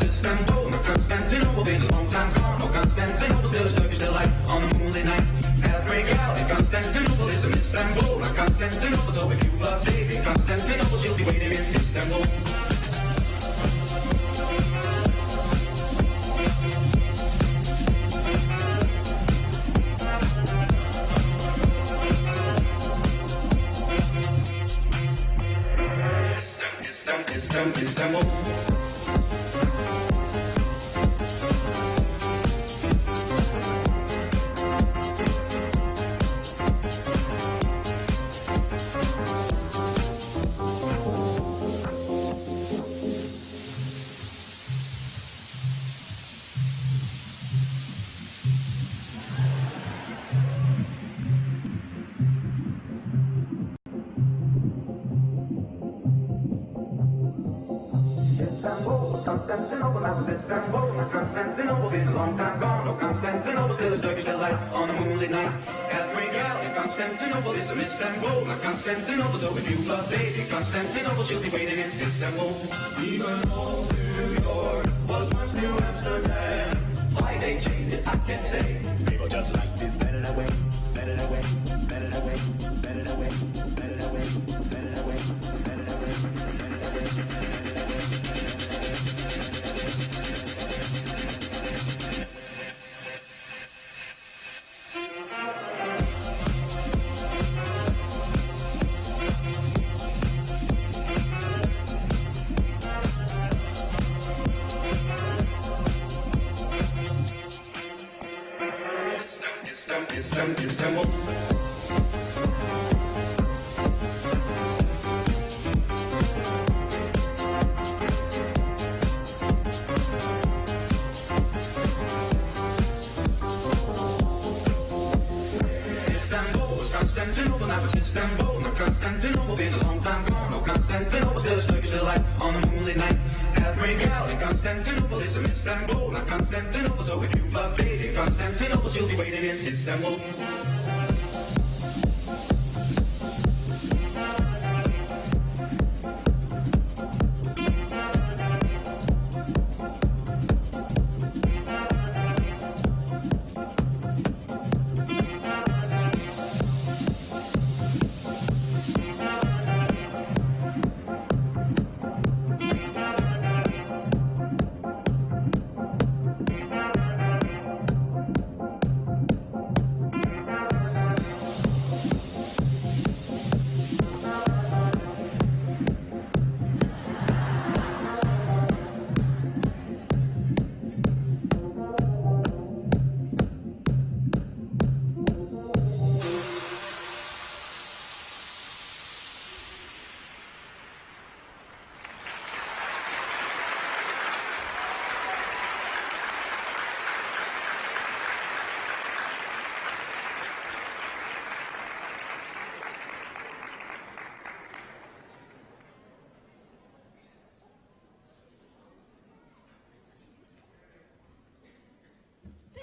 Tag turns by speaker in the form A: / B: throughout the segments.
A: Istanbul, not Constantinople, been a long time gone. No Constantinople, still a Turkish delight on a moonlit night. Halfway gal in Constantinople is in Istanbul, not Constantinople. So if you love baby Constantinople, she'll be waiting in Istanbul. Istanbul. Constantinople, that was Istanbul, not Constantinople, been a long time gone. No Constantinople, still a Turkish delight on a moonlit night. Halfway gal in Constantinople is in Istanbul, not Constantinople. So if you love baby Constantinople, she'll be waiting in Istanbul. Even old New York was once New Amsterdam. Why they changed it, I can't say. People just liked it better that way, better that way, better that way, better that way, better that way, better that way, better that way, better that way. Istanbul. Constantinople, that was Istanbul, not Constantinople, been a long time gone. No Constantinople, still a Turkish delight on a moonlit night. Halfway gal in Constantinople is in Istanbul, not Constantinople. So if you love baby Constantinople, she'll be waiting in Istanbul.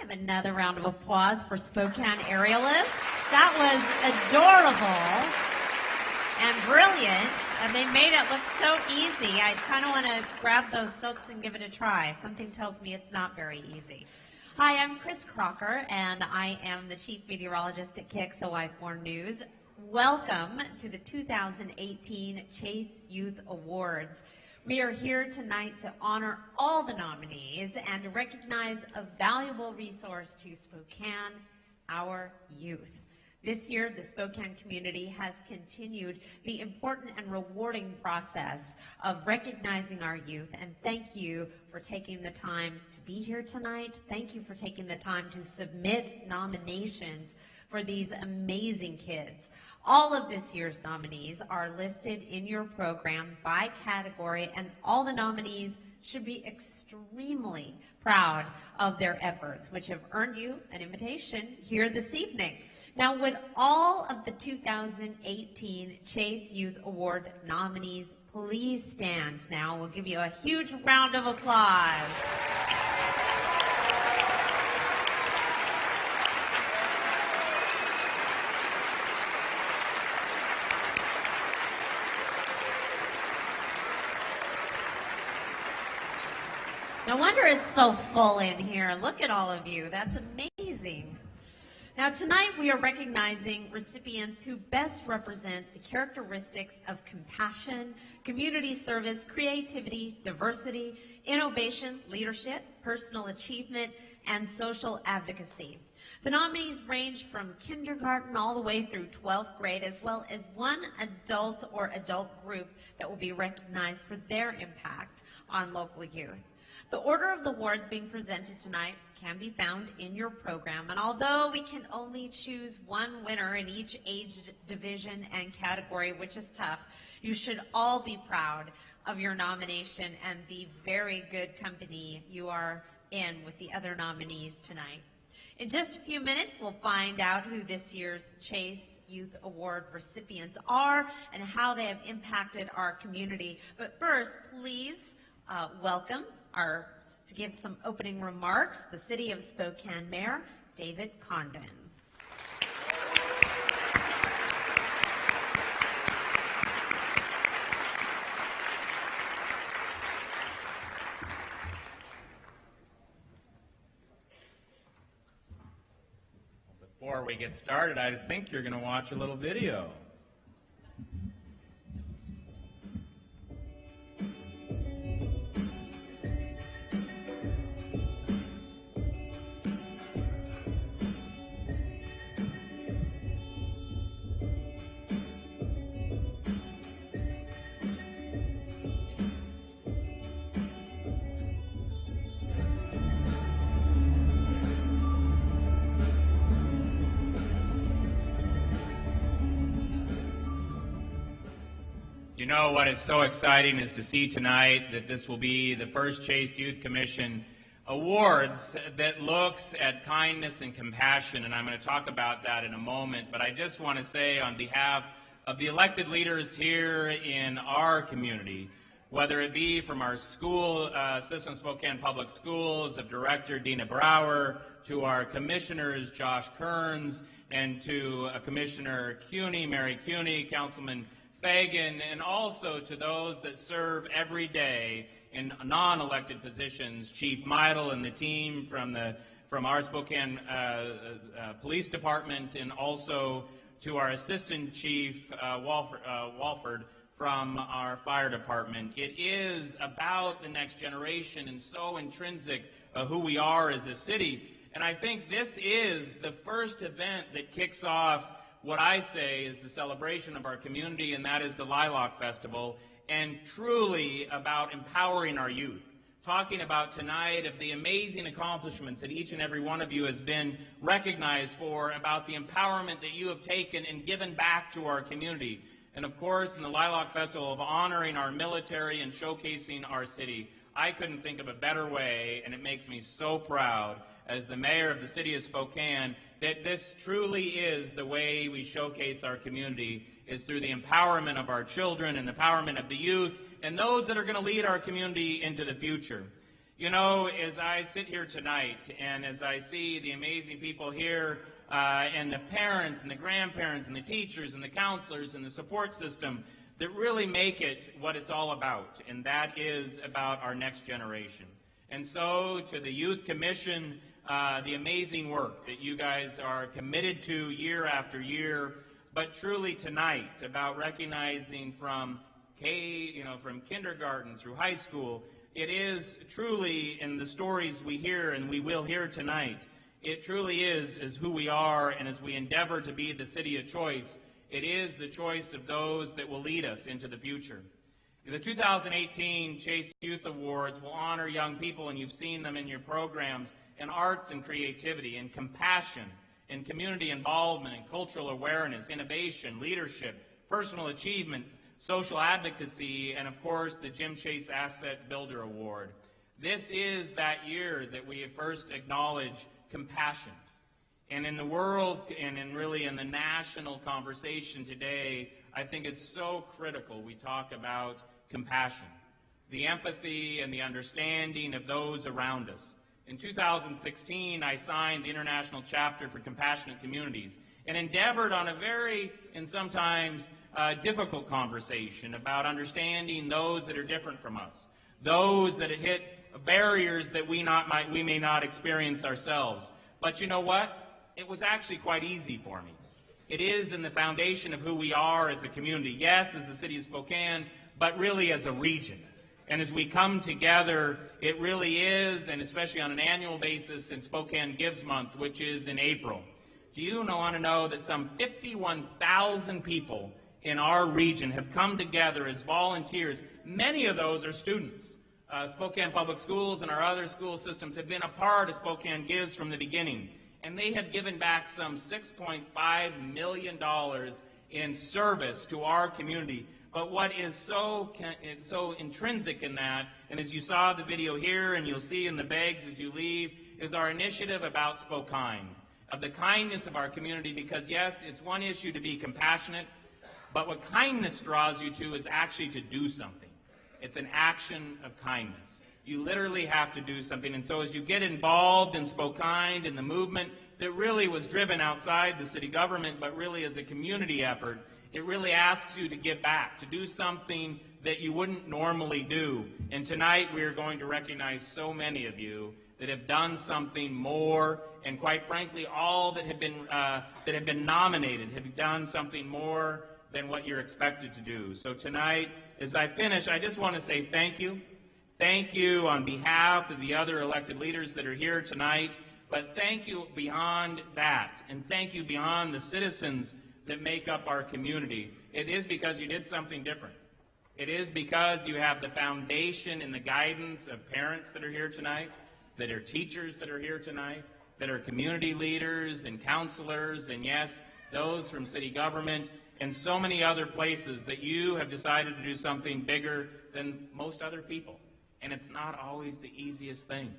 B: Another round of applause for Spokane aerialists. That was adorable and brilliant, and they made it look so easy. I kind of want to grab those silks and give it a try. Something tells me it's not very easy. Hi, I'm Chris Crocker, and I am the Chief Meteorologist at KXOI4 News. Welcome to the 2018 Chase Youth Awards. We are here tonight to honor all the nominees and to recognize a valuable resource to Spokane, our youth. This year, the Spokane community has continued the important and rewarding process of recognizing our youth, and thank you for taking the time to be here tonight. Thank you for taking the time to submit nominations for these amazing kids. All of this year's nominees are listed in your program by category, and all the nominees should be extremely proud of their efforts, which have earned you an invitation here this evening. Now, would all of the 2018 Chase Youth Award nominees please stand now? We'll give you a huge round of applause. No wonder it's so full in here. Look at all of you. That's amazing. Now, tonight we are recognizing recipients who best represent the characteristics of compassion, community service, creativity, diversity, innovation, leadership, personal achievement, and social advocacy. The nominees range from kindergarten all the way through 12th grade, as well as one adult or adult group that will be recognized for their impact on local youth. The order of the awards being presented tonight can be found in your program, and although we can only choose one winner in each age division and category, which is tough, you should all be proud of your nomination and the very good company you are in with the other nominees tonight. In just a few minutes, we'll find out who this year's Chase Youth Award recipients are and how they have impacted our community. But first, please welcome to give some opening remarks, the City of Spokane Mayor, David Condon.
C: Before we get started, I think you're going to watch a little video. You know what is so exciting is to see tonight that this will be the first Chase Youth Commission Awards that looks at kindness and compassion, and I'm going to talk about that in a moment. But I just want to say on behalf of the elected leaders here in our community, whether it be from our school system, Spokane Public Schools, of Director Dina Brower, to our commissioners, Josh Kearns, and to Commissioner Cuney, Mary Cuney, Councilman Fagan, and also to those that serve every day in non-elected positions, Chief Meidel and the team from our Spokane Police Department, and also to our Assistant Chief Walford from our Fire Department. It is about the next generation and so intrinsic of who we are as a city. And I think this is the first event that kicks off what I say is the celebration of our community, and that is the Lilac Festival, and truly about empowering our youth. Talking about tonight of the amazing accomplishments that each and every one of you has been recognized for, about the empowerment that you have taken and given back to our community. And of course, in the Lilac Festival, of honoring our military and showcasing our city. I couldn't think of a better way, and it makes me so proud as the mayor of the city of Spokane that this truly is the way we showcase our community, is through the empowerment of our children and the empowerment of the youth and those that are going to lead our community into the future. You know, as I sit here tonight and as I see the amazing people here and the parents and the grandparents and the teachers and the counselors and the support system that really make it what it's all about, and that is about our next generation. And so to the Youth Commission, the amazing work that you guys are committed to year after year, but truly tonight about recognizing from from kindergarten through high school, it is truly in the stories we hear and we will hear tonight, it truly is who we are, and as we endeavor to be the city of choice, it is the choice of those that will lead us into the future. The 2018 Chase Youth Awards will honor young people, and you've seen them in your programs, in arts and creativity, in compassion, in community involvement, in cultural awareness, innovation, leadership, personal achievement, social advocacy, and of course the Jim Chase Asset Builder Award. This is that year that we first acknowledge compassion. And in the world, and really in the national conversation today, I think it's so critical we talk about compassion, the empathy and the understanding of those around us. In 2016, I signed the International Chapter for Compassionate Communities and endeavored on a very, and sometimes difficult conversation about understanding those that are different from us, those that hit barriers that we may not experience ourselves. But you know what? It was actually quite easy for me. It is in the foundation of who we are as a community. Yes, as the city of Spokane, but really as a region. And as we come together, it really is, and especially on an annual basis in Spokane Gives Month, which is in April. Do you want to know that some 51,000 people in our region have come together as volunteers? Many of those are students. Spokane Public Schools and our other school systems have been a part of Spokane Gives from the beginning. And they have given back some $6.5 million in service to our community. But what is so intrinsic in that, and as you saw the video here and you'll see in the bags as you leave, is our initiative about Spokane, of the kindness of our community, because yes, it's one issue to be compassionate, but what kindness draws you to is actually to do something. It's an action of kindness. You literally have to do something. And so as you get involved in Spokane, in the movement that really was driven outside the city government, but really as a community effort, it really asks you to give back, to do something that you wouldn't normally do. And tonight we are going to recognize so many of you that have done something more, and quite frankly, all that have been nominated have done something more than what you're expected to do. So tonight, as I finish, I just want to say thank you. Thank you on behalf of the other elected leaders that are here tonight, but thank you beyond that, and thank you beyond the citizens that make up our community. It is because you did something different. It is because you have the foundation and the guidance of parents that are here tonight, that are teachers that are here tonight, that are community leaders and counselors, and yes, those from city government, and so many other places that you have decided to do something bigger than most other people. And it's not always the easiest thing,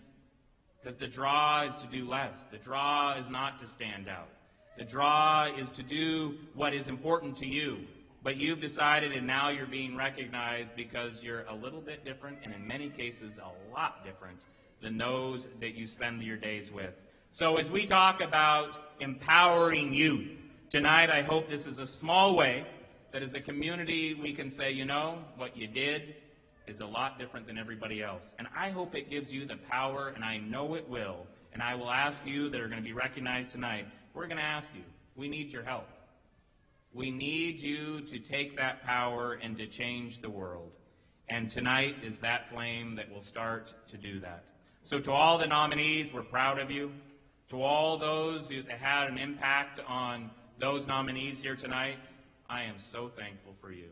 C: because the draw is to do less. The draw is not to stand out. The draw is to do what is important to you. But you've decided, and now you're being recognized because you're a little bit different, and in many cases a lot different than those that you spend your days with. So as we talk about empowering youth, tonight I hope this is a small way that as a community we can say, you know, what you did is a lot different than everybody else. And I hope it gives you the power, and I know it will, and I will ask you that are going to be recognized tonight, we're going to ask you, we need your help. We need you to take that power and to change the world. And tonight is that flame that will start to do that. So to all the nominees, we're proud of you. To all those who had an impact on those nominees here tonight, I am so thankful for you.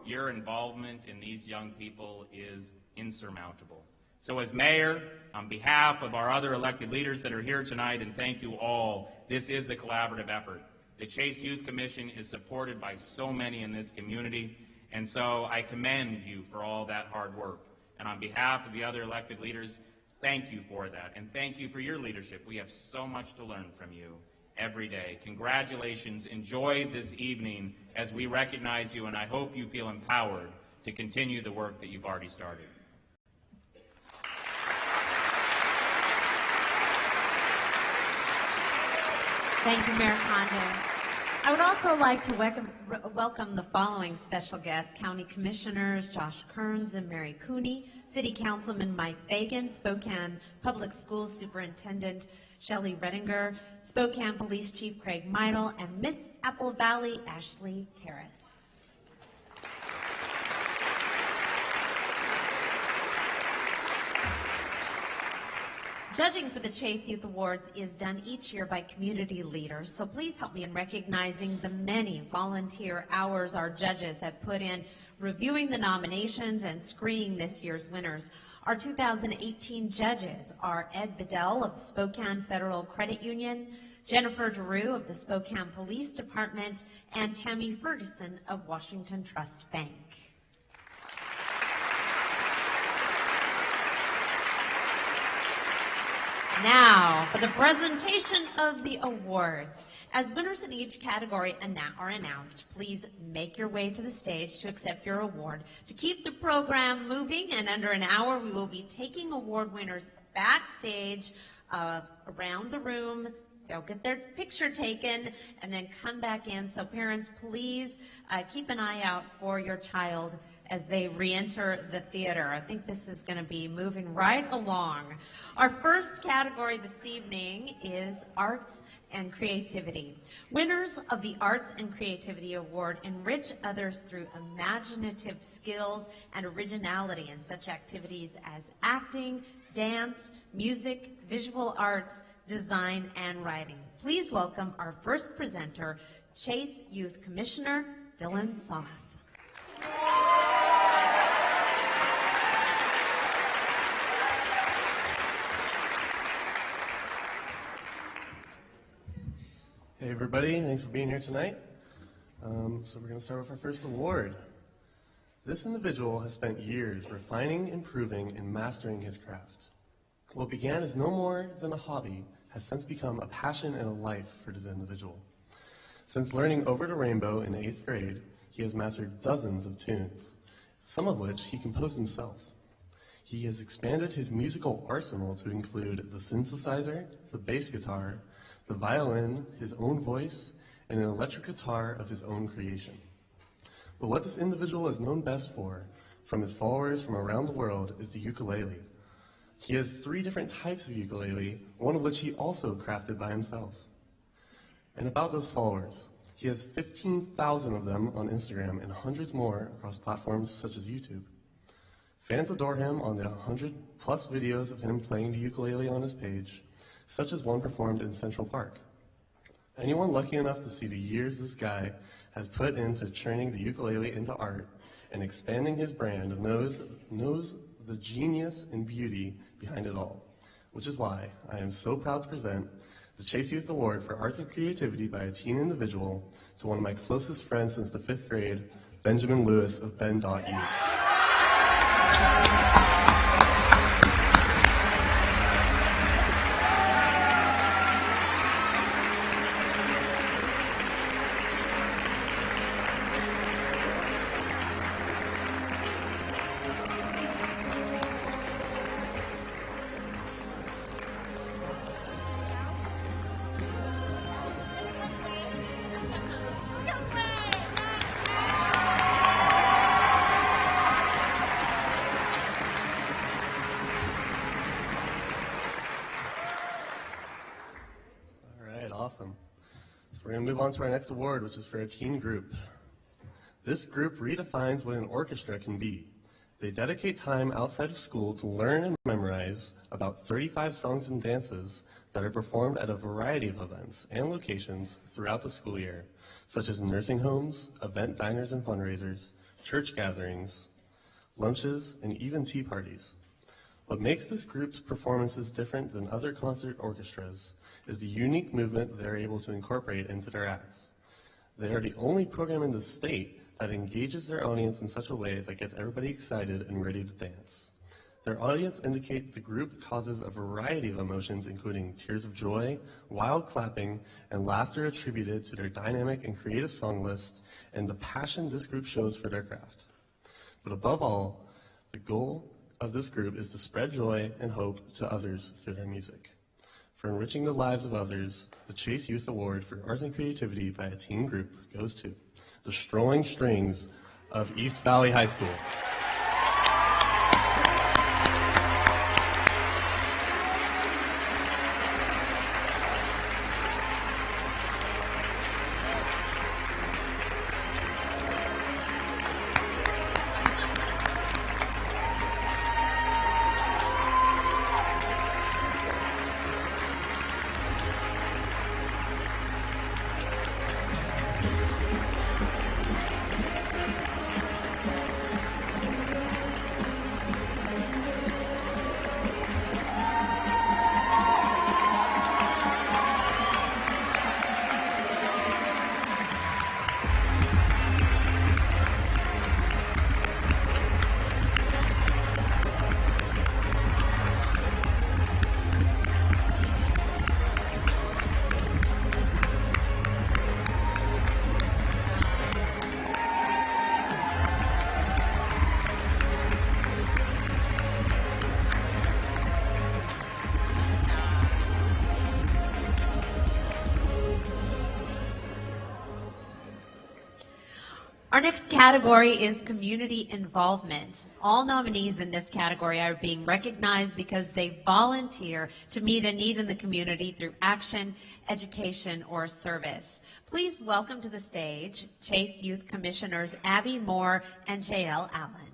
C: Your involvement in these young people is insurmountable. So as mayor, on behalf of our other elected leaders that are here tonight, and thank you all, this is a collaborative effort. The Chase Youth Commission is supported by so many in this community, and so I commend you for all that hard work. And on behalf of the other elected leaders, thank you for that, and thank you for your leadership. We have so much to learn from you every day. Congratulations. Enjoy this evening as we recognize you, and I hope you feel empowered to continue the work that you've already started.
B: Thank you, Mayor Kondo. I would also like to welcome the following special guests: County Commissioners Josh Kearns and Mary Cooney, City Councilman Mike Fagan, Spokane Public Schools Superintendent Shelley Redinger, Spokane Police Chief Craig Meidel, and Miss Apple Valley Ashley Karras. Judging for the Chase Youth Awards is done each year by community leaders, so please help me in recognizing the many volunteer hours our judges have put in reviewing the nominations and screening this year's winners. Our 2018 judges are Ed Bedell of the Spokane Federal Credit Union, Jennifer Drew of the Spokane Police Department, and Tammy Ferguson of Washington Trust Bank. Now, for the presentation of the awards. As winners in each category are announced, please make your way to the stage to accept your award. To keep the program moving, in under an hour, we will be taking award winners backstage, around the room. They'll get their picture taken and then come back in. So parents, please keep an eye out for your child as they re-enter the theater. I think this is going to be moving right along. Our first category this evening is arts and creativity. Winners of the Arts and Creativity Award enrich others through imaginative skills and originality in such activities as acting, dance, music, visual arts, design, and writing. Please welcome our first presenter, Chase Youth Commissioner Dylan Soth.
D: Hey everybody, thanks for being here tonight. So we're going to start with our first award. This individual has spent years refining, improving, and mastering his craft. What began as no more than a hobby has since become a passion and a life for this individual. Since learning Over the Rainbow in 8th grade, he has mastered dozens of tunes, some of which he composed himself. He has expanded his musical arsenal to include the synthesizer, the bass guitar, the violin, his own voice, and an electric guitar of his own creation. But what this individual is known best for, from his followers from around the world, is the ukulele. He has 3 different types of ukulele, one of which he also crafted by himself. And about those followers, he has 15,000 of them on Instagram and hundreds more across platforms such as YouTube. Fans adore him on the 100+ videos of him playing the ukulele on his page, such as one performed in Central Park. Anyone lucky enough to see the years this guy has put into turning the ukulele into art and expanding his brand knows the genius and beauty behind it all, which is why I am so proud to present the Chase Youth Award for Arts and Creativity by a teen individual to one of my closest friends since the 5th grade, Benjamin Lewis of Ben Youth. Awesome. So we're going to move on to our next award, which is for a teen group. This group redefines what an orchestra can be. They dedicate time outside of school to learn and memorize about 35 songs and dances that are performed at a variety of events and locations throughout the school year, such as nursing homes, event diners and fundraisers, church gatherings, lunches, and even tea parties. What makes this group's performances different than other concert orchestras is the unique movement they're able to incorporate into their acts. They are the only program in the state that engages their audience in such a way that gets everybody excited and ready to dance. Their audience indicate the group causes a variety of emotions, including tears of joy, wild clapping, and laughter attributed to their dynamic and creative song list and the passion this group shows for their craft. But above all, the goal of this group is to spread joy and hope to others through their music. For enriching the lives of others, the Chase Youth Award for Arts and Creativity by a teen group goes to the Strolling Strings of East Valley High School.
B: Our next category is community involvement. All nominees in this category are being recognized because they volunteer to meet a need in the community through action, education, or service. Please welcome to the stage Chase Youth Commissioners Abby Moore and J.L. Allen.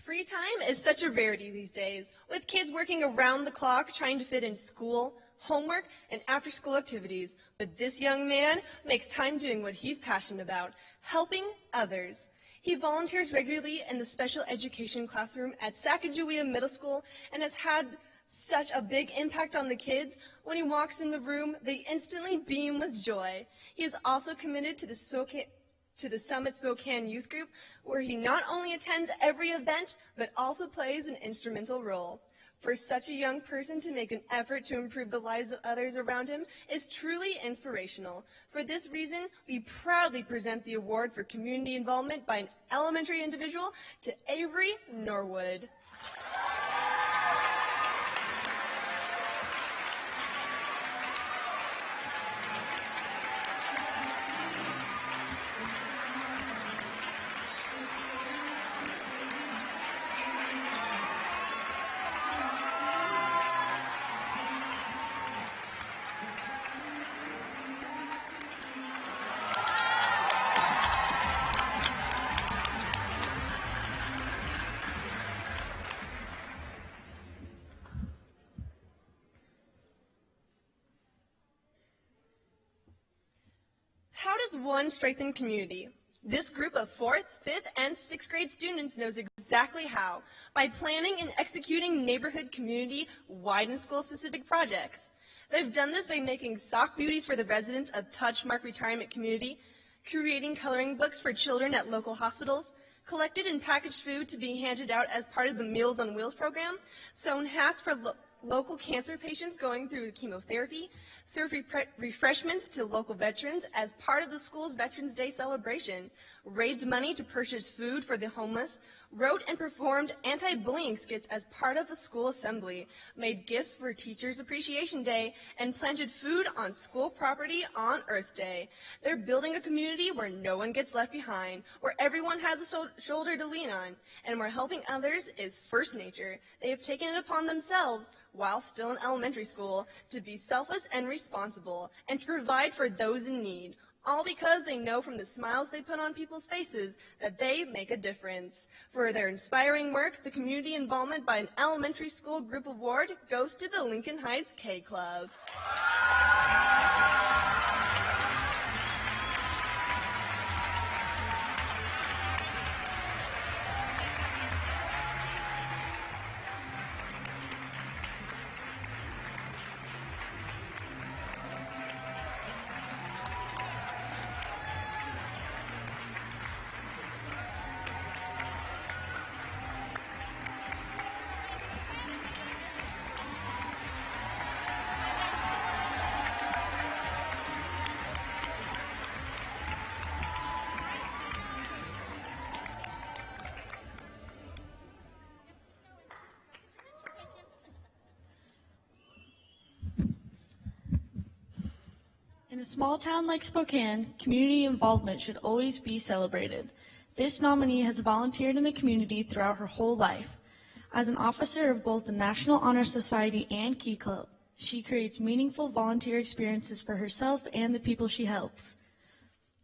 E: Free time is such a rarity these days, with kids working around the clock trying to fit in school, homework, and after-school activities. But this young man makes time doing what he's passionate about, helping others. He volunteers regularly in the special education classroom at Sacagawea Middle School and has had such a big impact on the kids. When he walks in the room, they instantly beam with joy. He is also committed to the Summit Spokane Youth Group, where he not only attends every event, but also plays an instrumental role. For such a young person to make an effort to improve the lives of others around him is truly inspirational. For this reason, we proudly present the award for community involvement by an elementary individual to Avery Norwood. How does one strengthen community? This group of 4th, 5th, and 6th grade students knows exactly how, by planning and executing neighborhood, community, wide and school-specific projects. They've done this by making sock beauties for the residents of Touchmark Retirement Community, creating coloring books for children at local hospitals, collected and packaged food to be handed out as part of the Meals on Wheels program, sewn hats for local cancer patients going through chemotherapy, served refreshments to local veterans as part of the school's Veterans Day celebration, raised money to purchase food for the homeless, wrote and performed anti-bullying skits as part of the school assembly, made gifts for Teachers Appreciation Day, and planted food on school property on Earth Day. They're building a community where no one gets left behind, where everyone has a shoulder to lean on, and where helping others is first nature. They have taken it upon themselves, while still in elementary school, to be selfless and responsible, and to provide for those in need, all because they know from the smiles they put on people's faces that they make a difference. For their inspiring work, the community involvement by an elementary school group award goes to the Lincoln Heights K Club.
F: In a small town like Spokane, community involvement should always be celebrated. This nominee has volunteered in the community throughout her whole life. As an officer of both the National Honor Society and Key Club, she creates meaningful volunteer experiences for herself and the people she helps.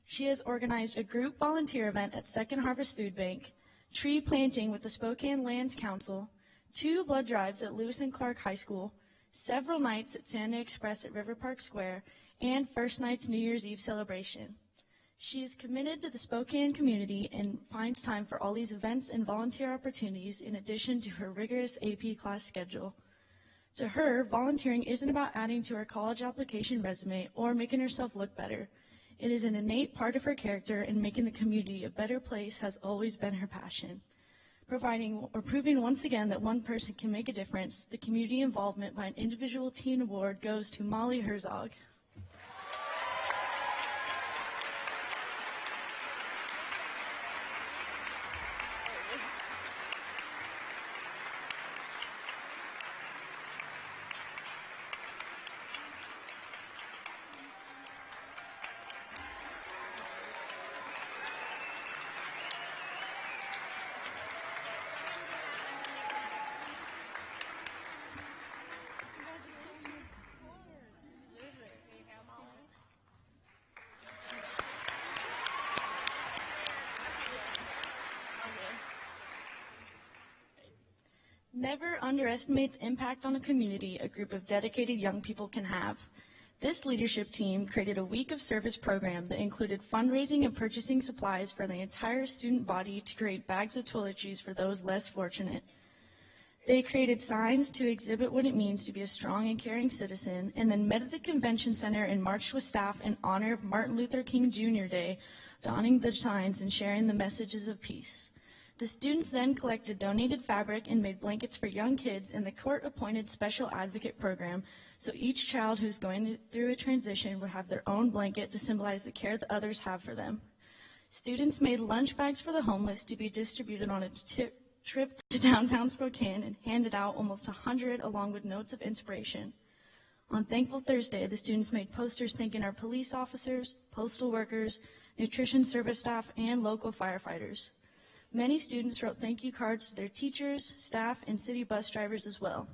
F: She has organized a group volunteer event at Second Harvest Food Bank, tree planting with the Spokane Lands Council, 2 blood drives at Lewis and Clark High School, several nights at Santa Express at River Park Square, and First Night's New Year's Eve celebration. She is committed to the Spokane community and finds time for all these events and volunteer opportunities in addition to her rigorous AP class schedule. To her, volunteering isn't about adding to her college application resume or making herself look better. It is an innate part of her character, and making the community a better place has always been her passion. Proving once again that one person can make a difference, the community involvement by an individual teen award goes to Molly Herzog. Never underestimate the impact on a community a group of dedicated young people can have. This leadership team created a week of service program that included fundraising and purchasing supplies for the entire student body to create bags of toiletries for those less fortunate. They created signs to exhibit what it means to be a strong and caring citizen, and then met at the convention center and marched with staff in honor of Martin Luther King Jr. Day, donning the signs and sharing the messages of peace. The students then collected donated fabric and made blankets for young kids in the court-appointed special advocate program, so each child who's going through a transition would have their own blanket to symbolize the care that others have for them. Students made lunch bags for the homeless to be distributed on a trip to downtown Spokane and handed out almost 100 along with notes of inspiration. On Thankful Thursday, the students made posters thanking our police officers, postal workers, nutrition service staff, and local firefighters. Many students wrote thank you cards to their teachers, staff, and city bus drivers as well.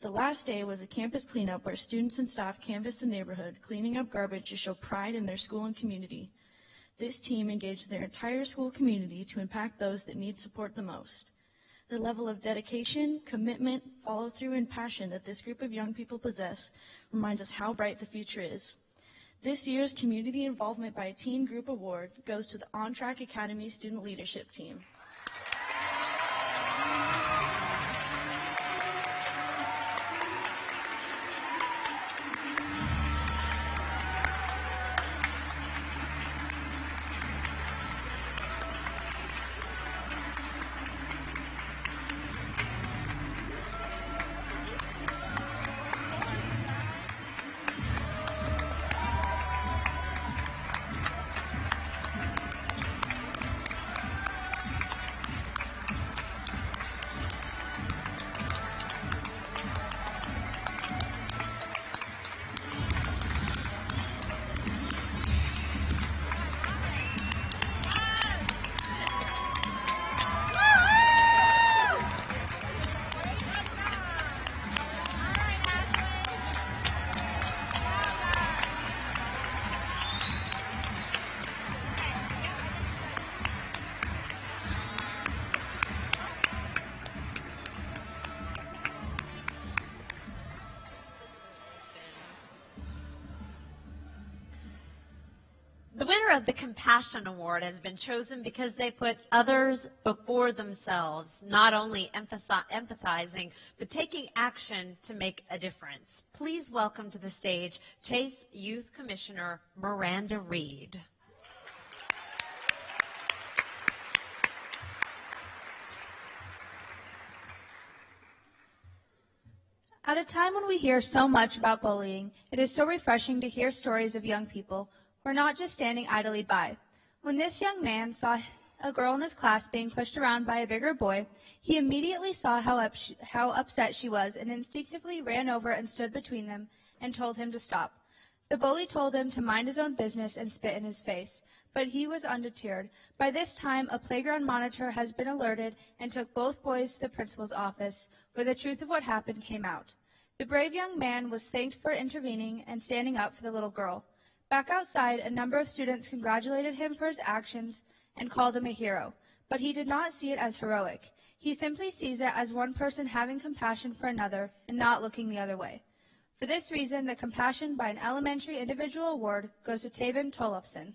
F: The last day was a campus cleanup where students and staff canvassed the neighborhood, cleaning up garbage to show pride in their school and community. This team engaged their entire school community to impact those that need support the most. The level of dedication, commitment, follow-through, and passion that this group of young people possess reminds us how bright the future is. This year's Community Involvement by a Teen Group Award goes to the On Track Academy Student Leadership Team.
B: The winner of the Compassion Award has been chosen because they put others before themselves, not only empathizing, but taking action to make a difference. Please welcome to the stage Chase Youth Commissioner Miranda Reed.
G: At a time when we hear so much about bullying, it is so refreshing to hear stories of young people who are not just standing idly by. When this young man saw a girl in his class being pushed around by a bigger boy, he immediately saw how upset she was and instinctively ran over and stood between them and told him to stop. The bully told him to mind his own business and spit in his face, but he was undeterred. By this time, a playground monitor has been alerted and took both boys to the principal's office, where the truth of what happened came out. The brave young man was thanked for intervening and standing up for the little girl. Back outside, a number of students congratulated him for his actions and called him a hero, but he did not see it as heroic. He simply sees it as one person having compassion for another and not looking the other way. For this reason, the Compassion by an Elementary Individual Award goes to Taven Tolofsson.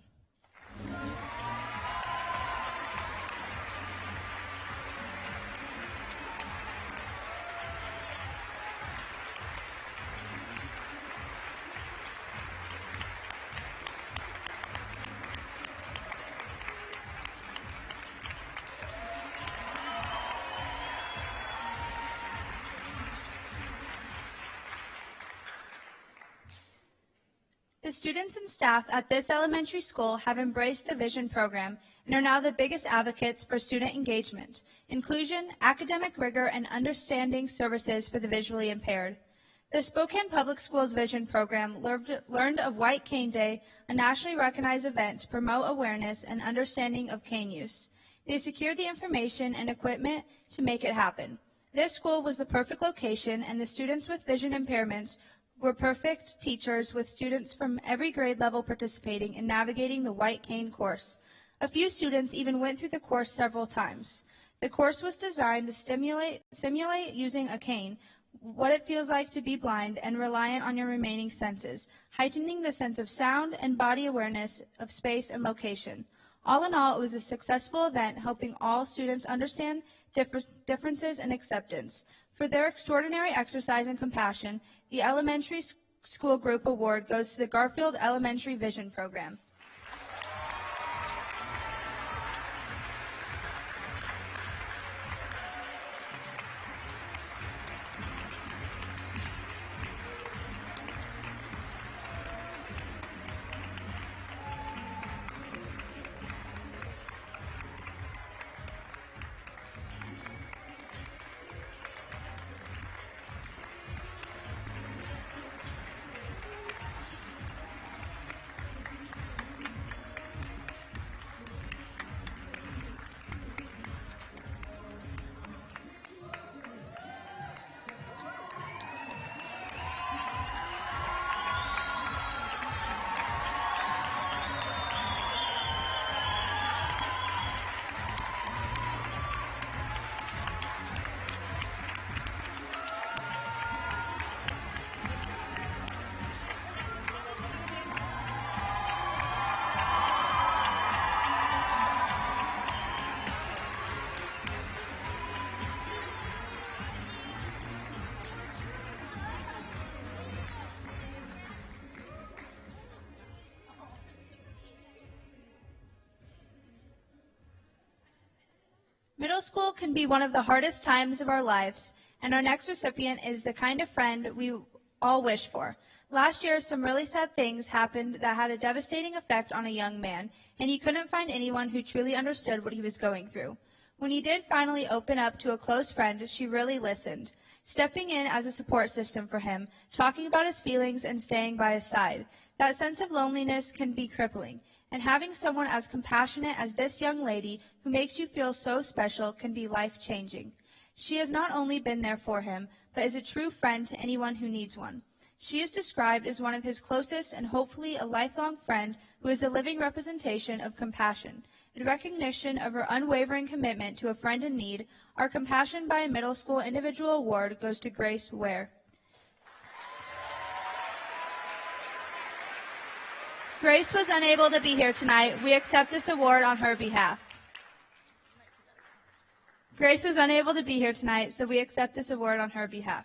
G: The students and staff at this elementary school have embraced the Vision program and are now the biggest advocates for student engagement, inclusion, academic rigor, and understanding services for the visually impaired. The Spokane Public Schools Vision program learned of White Cane Day, a nationally recognized event to promote awareness and understanding of cane use. They secured the information and equipment to make it happen. This school was the perfect location, and the students with vision impairments were perfect teachers, with students from every grade level participating in navigating the White Cane course. A few students even went through the course several times. The course was designed to simulate using a cane, what it feels like to be blind and reliant on your remaining senses, heightening the sense of sound and body awareness of space and location. All in all, it was a successful event helping all students understand differences and acceptance. For their extraordinary exercise and compassion, the Elementary School Group Award goes to the Garfield Elementary Vision Program. Middle school can be one of the hardest times of our lives, and our next recipient is the kind of friend we all wish for. Last year, some really sad things happened that had a devastating effect on a young man, and he couldn't find anyone who truly understood what he was going through. When he did finally open up to a close friend, she really listened, stepping in as a support system for him, talking about his feelings and staying by his side. That sense of loneliness can be crippling, and having someone as compassionate as this young lady who makes you feel so special can be life-changing. She has not only been there for him, but is a true friend to anyone who needs one. She is described as one of his closest and hopefully a lifelong friend who is the living representation of compassion. In recognition of her unwavering commitment to a friend in need, our Compassion by a Middle School Individual Award goes to Grace Ware. Grace was unable to be here tonight. We accept this award on her behalf. Grace was unable to be here tonight, so we accept this award on her behalf.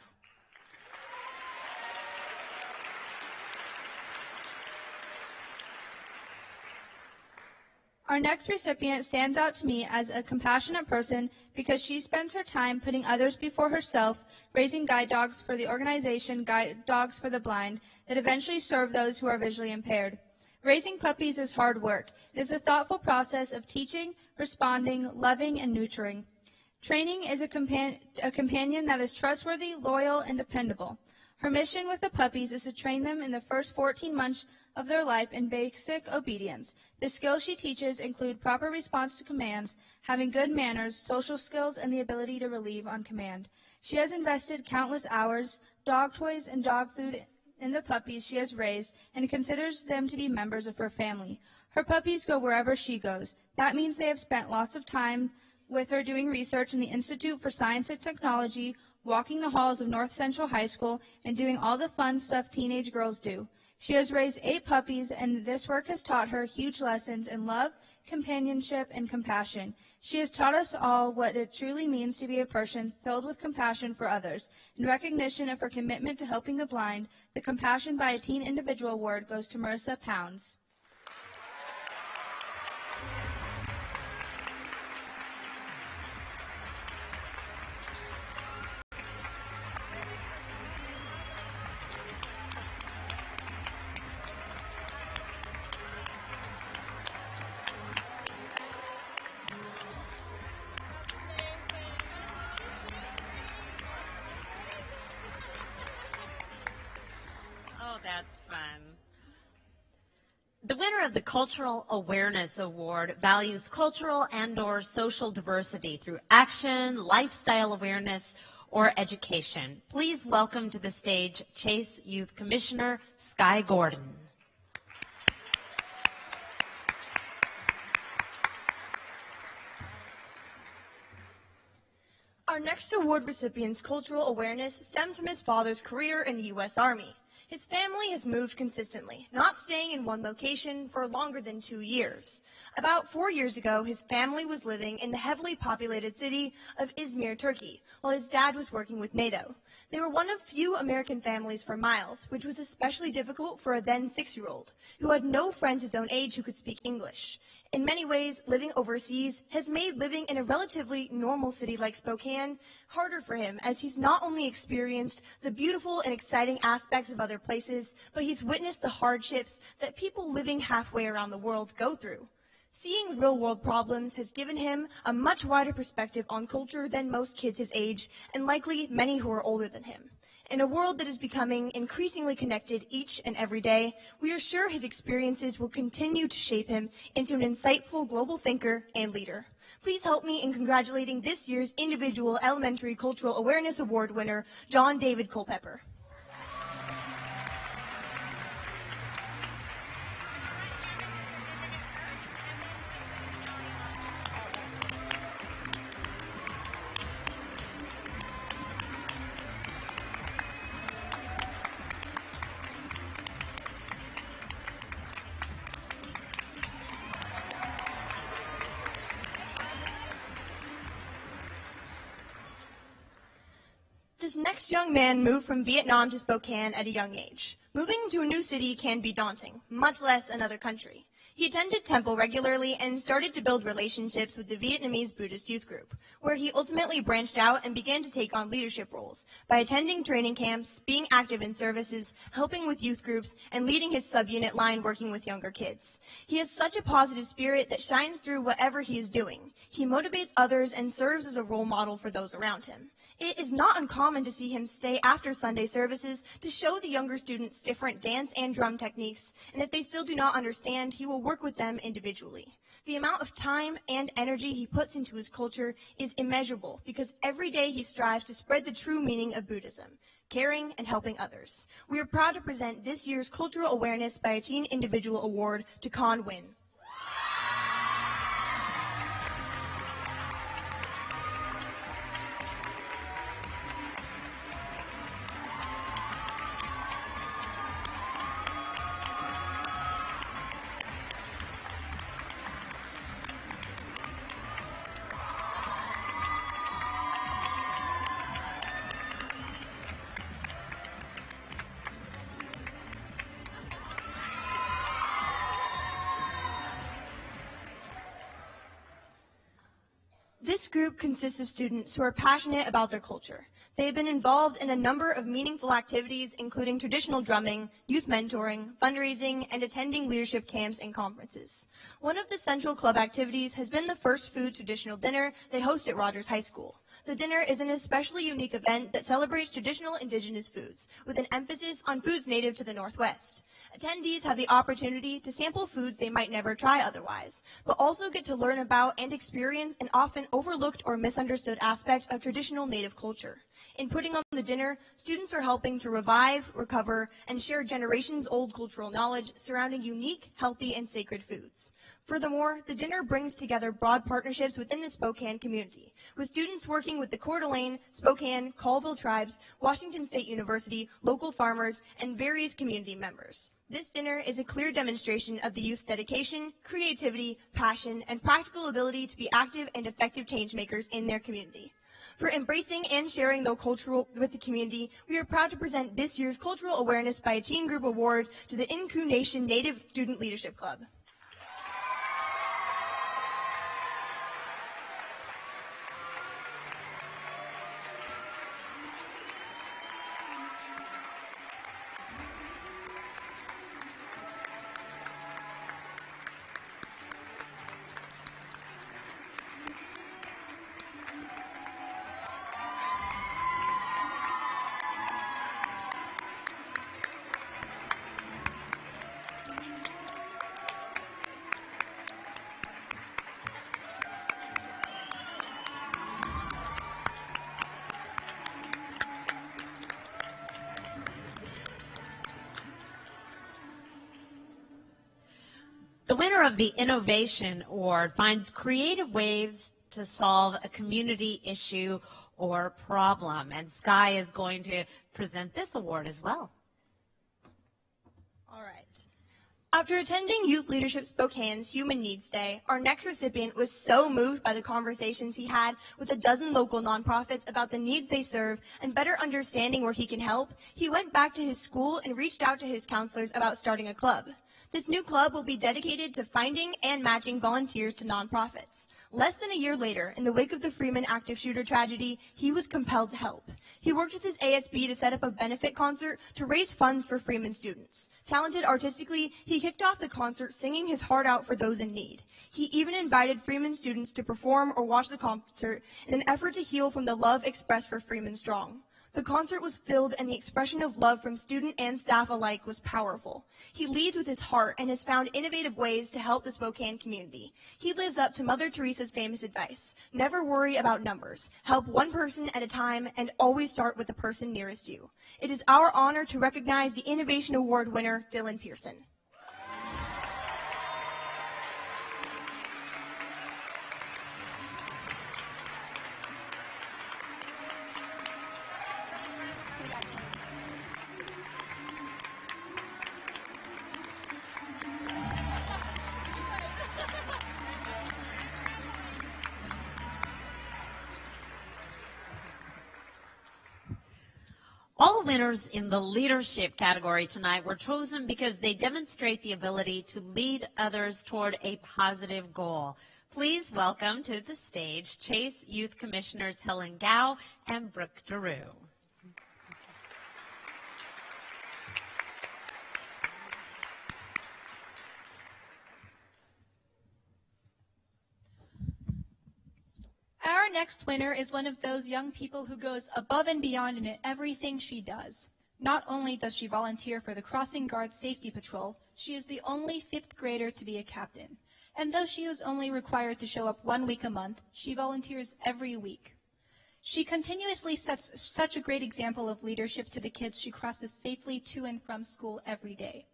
G: Our next recipient stands out to me as a compassionate person because she spends her time putting others before herself, raising guide dogs for the organization Guide Dogs for the Blind that eventually serve those who are visually impaired. Raising puppies is hard work. It is a thoughtful process of teaching, responding, loving, and nurturing. Training is a companion that is trustworthy, loyal, and dependable. Her mission with the puppies is to train them in the first 14 months of their life in basic obedience. The skills she teaches include proper response to commands, having good manners, social skills, and the ability to relieve on command. She has invested countless hours, dog toys, and dog food in the puppies she has raised and considers them to be members of her family. Her puppies go wherever she goes. That means they have spent lots of time with her doing research in the Institute for Science and Technology, walking the halls of North Central High School, and doing all the fun stuff teenage girls do. She has raised 8 puppies, and this work has taught her huge lessons in love, companionship, and compassion. She has taught us all what it truly means to be a person filled with compassion for others. In recognition of her commitment to helping the blind, the Compassion by a Teen Individual Award goes to Marissa Pounds.
B: That's fun. The winner of the Cultural Awareness Award values cultural and/or social diversity through action, lifestyle awareness, or education. Please welcome to the stage Chase Youth Commissioner Sky Gordon.
E: Our next award recipient's cultural awareness stems from his father's career in the U.S. Army. His family has moved consistently, not staying in one location for longer than 2 years. About 4 years ago, his family was living in the heavily populated city of Izmir, Turkey, while his dad was working with NATO. They were one of few American families for miles, which was especially difficult for a then 6-year-old, who had no friends his own age who could speak English. In many ways, living overseas has made living in a relatively normal city like Spokane harder for him, as he's not only experienced the beautiful and exciting aspects of other places, but he's witnessed the hardships that people living halfway around the world go through. Seeing real-world problems has given him a much wider perspective on culture than most kids his age, and likely many who are older than him. In a world that is becoming increasingly connected each and every day, we are sure his experiences will continue to shape him into an insightful global thinker and leader. Please help me in congratulating this year's Individual Elementary Cultural Awareness Award winner, John David Culpepper. This next young man moved from Vietnam to Spokane at a young age. Moving to a new city can be daunting, much less another country. He attended temple regularly and started to build relationships with the Vietnamese Buddhist youth group, where he ultimately branched out and began to take on leadership roles by attending training camps, being active in services, helping with youth groups, and leading his subunit line working with younger kids. He has such a positive spirit that shines through whatever he is doing. He motivates others and serves as a role model for those around him. It is not uncommon to see him stay after Sunday services to show the younger students different dance and drum techniques, and if they still do not understand, he will work with them individually. The amount of time and energy he puts into his culture is immeasurable because every day he strives to spread the true meaning of Buddhism, caring and helping others. We are proud to present this year's Cultural Awareness by a Teen Individual Award to Con Win. This group consists of students who are passionate about their culture. They have been involved in a number of meaningful activities, including traditional drumming, youth mentoring, fundraising, and attending leadership camps and conferences. One of the central club activities has been the First Food traditional dinner they host at Rogers High School. The dinner is an especially unique event that celebrates traditional indigenous foods, with an emphasis on foods native to the Northwest. Attendees have the opportunity to sample foods they might never try otherwise, but also get to learn about and experience an often overlooked or misunderstood aspect of traditional Native culture. In putting on the dinner, students are helping to revive, recover, and share generations-old cultural knowledge surrounding unique, healthy, and sacred foods. Furthermore, the dinner brings together broad partnerships within the Spokane community, with students working with the Coeur d'Alene, Spokane, Colville tribes, Washington State University, local farmers, and various community members. This dinner is a clear demonstration of the youth's dedication, creativity, passion, and practical ability to be active and effective change makers in their community. For embracing and sharing their culture with the community, we are proud to present this year's Cultural Awareness by a Teen Group Award to the Incu Nation Native Student Leadership Club.
B: The winner of the Innovation Award finds creative ways to solve a community issue or problem. And Sky is going to present this award as well.
E: All right. After attending Youth Leadership Spokane's Human Needs Day, our next recipient was so moved by the conversations he had with a dozen local nonprofits about the needs they serve and better understanding where he can help, he went back to his school and reached out to his counselors about starting a club. This new club will be dedicated to finding and matching volunteers to nonprofits. Less than a year later, in the wake of the Freeman active shooter tragedy, he was compelled to help. He worked with his ASB to set up a benefit concert to raise funds for Freeman students. Talented artistically, he kicked off the concert singing his heart out for those in need. He even invited Freeman students to perform or watch the concert in an effort to heal from the love expressed for Freeman Strong. The concert was filled and the expression of love from student and staff alike was powerful. He leads with his heart and has found innovative ways to help the Spokane community. He lives up to Mother Teresa's famous advice: never worry about numbers. Help one person at a time and always start with the person nearest you. It is our honor to recognize the Innovation Award winner, Dylan Pearson.
B: All winners in the leadership category tonight were chosen because they demonstrate the ability to lead others toward a positive goal. Please welcome to the stage Chase Youth Commissioners Helen Gao and Brooke Daru.
H: Our next winner is one of those young people who goes above and beyond in everything she does. Not only does she volunteer for the Crossing Guard Safety Patrol, she is the only fifth grader to be a captain. And though she was only required to show up 1 week a month, she volunteers every week. She continuously sets such a great example of leadership to the kids she crosses safely to and from school every day.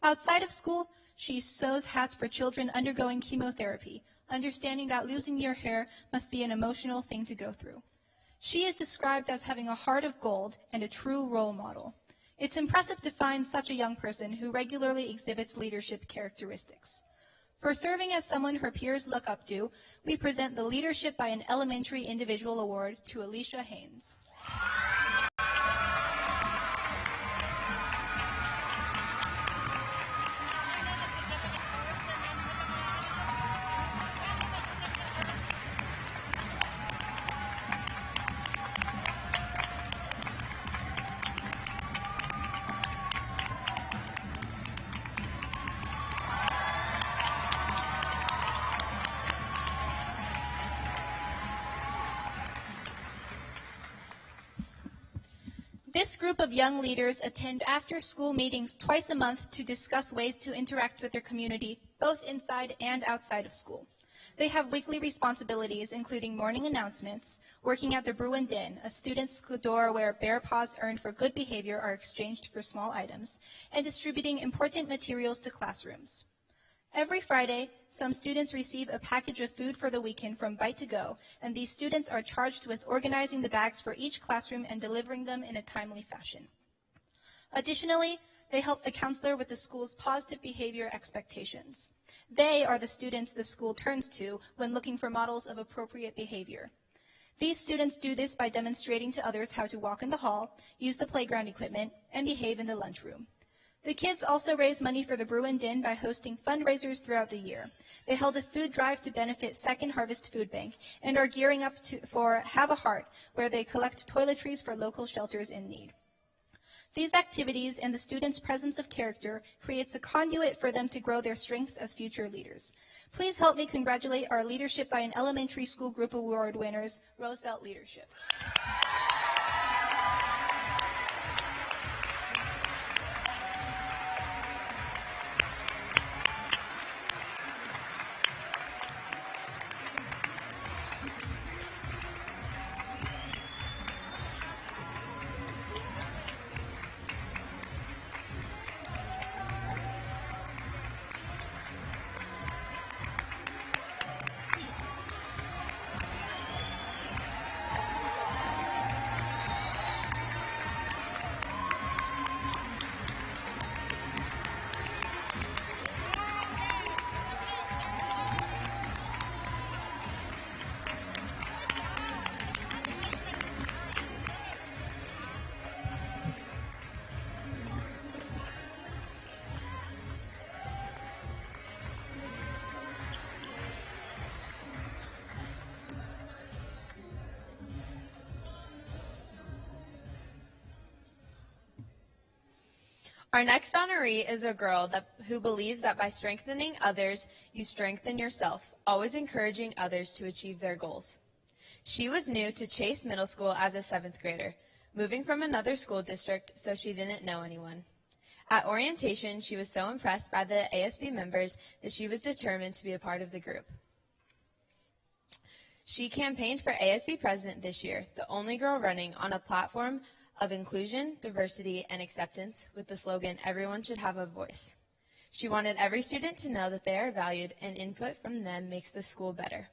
H: Outside of school, she sews hats for children undergoing chemotherapy, understanding that losing your hair must be an emotional thing to go through. She is described as having a heart of gold and a true role model. It's impressive to find such a young person who regularly exhibits leadership characteristics. For serving as someone her peers look up to, we present the Leadership by an Elementary Individual Award to Alicia Haynes. This group of young leaders attend after-school meetings twice a month to discuss ways to interact with their community, both inside and outside of school. They have weekly responsibilities, including morning announcements, working at the Bruin Den, a student's door where bear paws earned for good behavior are exchanged for small items, and distributing important materials to classrooms. Every Friday, some students receive a package of food for the weekend from Bite to Go, and these students are charged with organizing the bags for each classroom and delivering them in a timely fashion. Additionally, they help the counselor with the school's positive behavior expectations. They are the students the school turns to when looking for models of appropriate behavior. These students do this by demonstrating to others how to walk in the hall, use the playground equipment, and behave in the lunchroom. The kids also raise money for the Bruin Den by hosting fundraisers throughout the year. They held a food drive to benefit Second Harvest Food Bank and are gearing up for Have a Heart, where they collect toiletries for local shelters in need. These activities and the students' presence of character creates a conduit for them to grow their strengths as future leaders. Please help me congratulate our Leadership by an Elementary School Group Award winners, Roosevelt Leadership.
I: Our next honoree is a girl who believes that by strengthening others, you strengthen yourself, always encouraging others to achieve their goals. She was new to Chase Middle School as a 7th grader, moving from another school district, so she didn't know anyone. At orientation, she was so impressed by the ASB members that she was determined to be a part of the group. She campaigned for ASB president this year, the only girl running on a platform of inclusion, diversity, and acceptance with the slogan, "Everyone should have a voice." She wanted every student to know that they are valued and input from them makes the school better.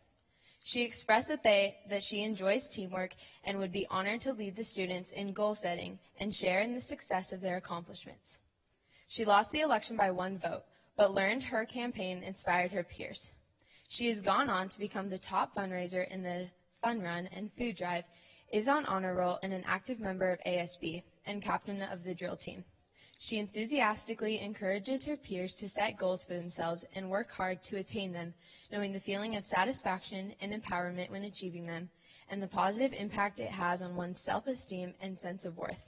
I: She expressed that she enjoys teamwork and would be honored to lead the students in goal setting and share in the success of their accomplishments. She lost the election by 1 vote, but learned her campaign inspired her peers. She has gone on to become the top fundraiser in the fun run and food drive, is on honor roll and an active member of ASB and captain of the drill team. She enthusiastically encourages her peers to set goals for themselves and work hard to attain them, knowing the feeling of satisfaction and empowerment when achieving them, and the positive impact it has on one's self-esteem and sense of worth.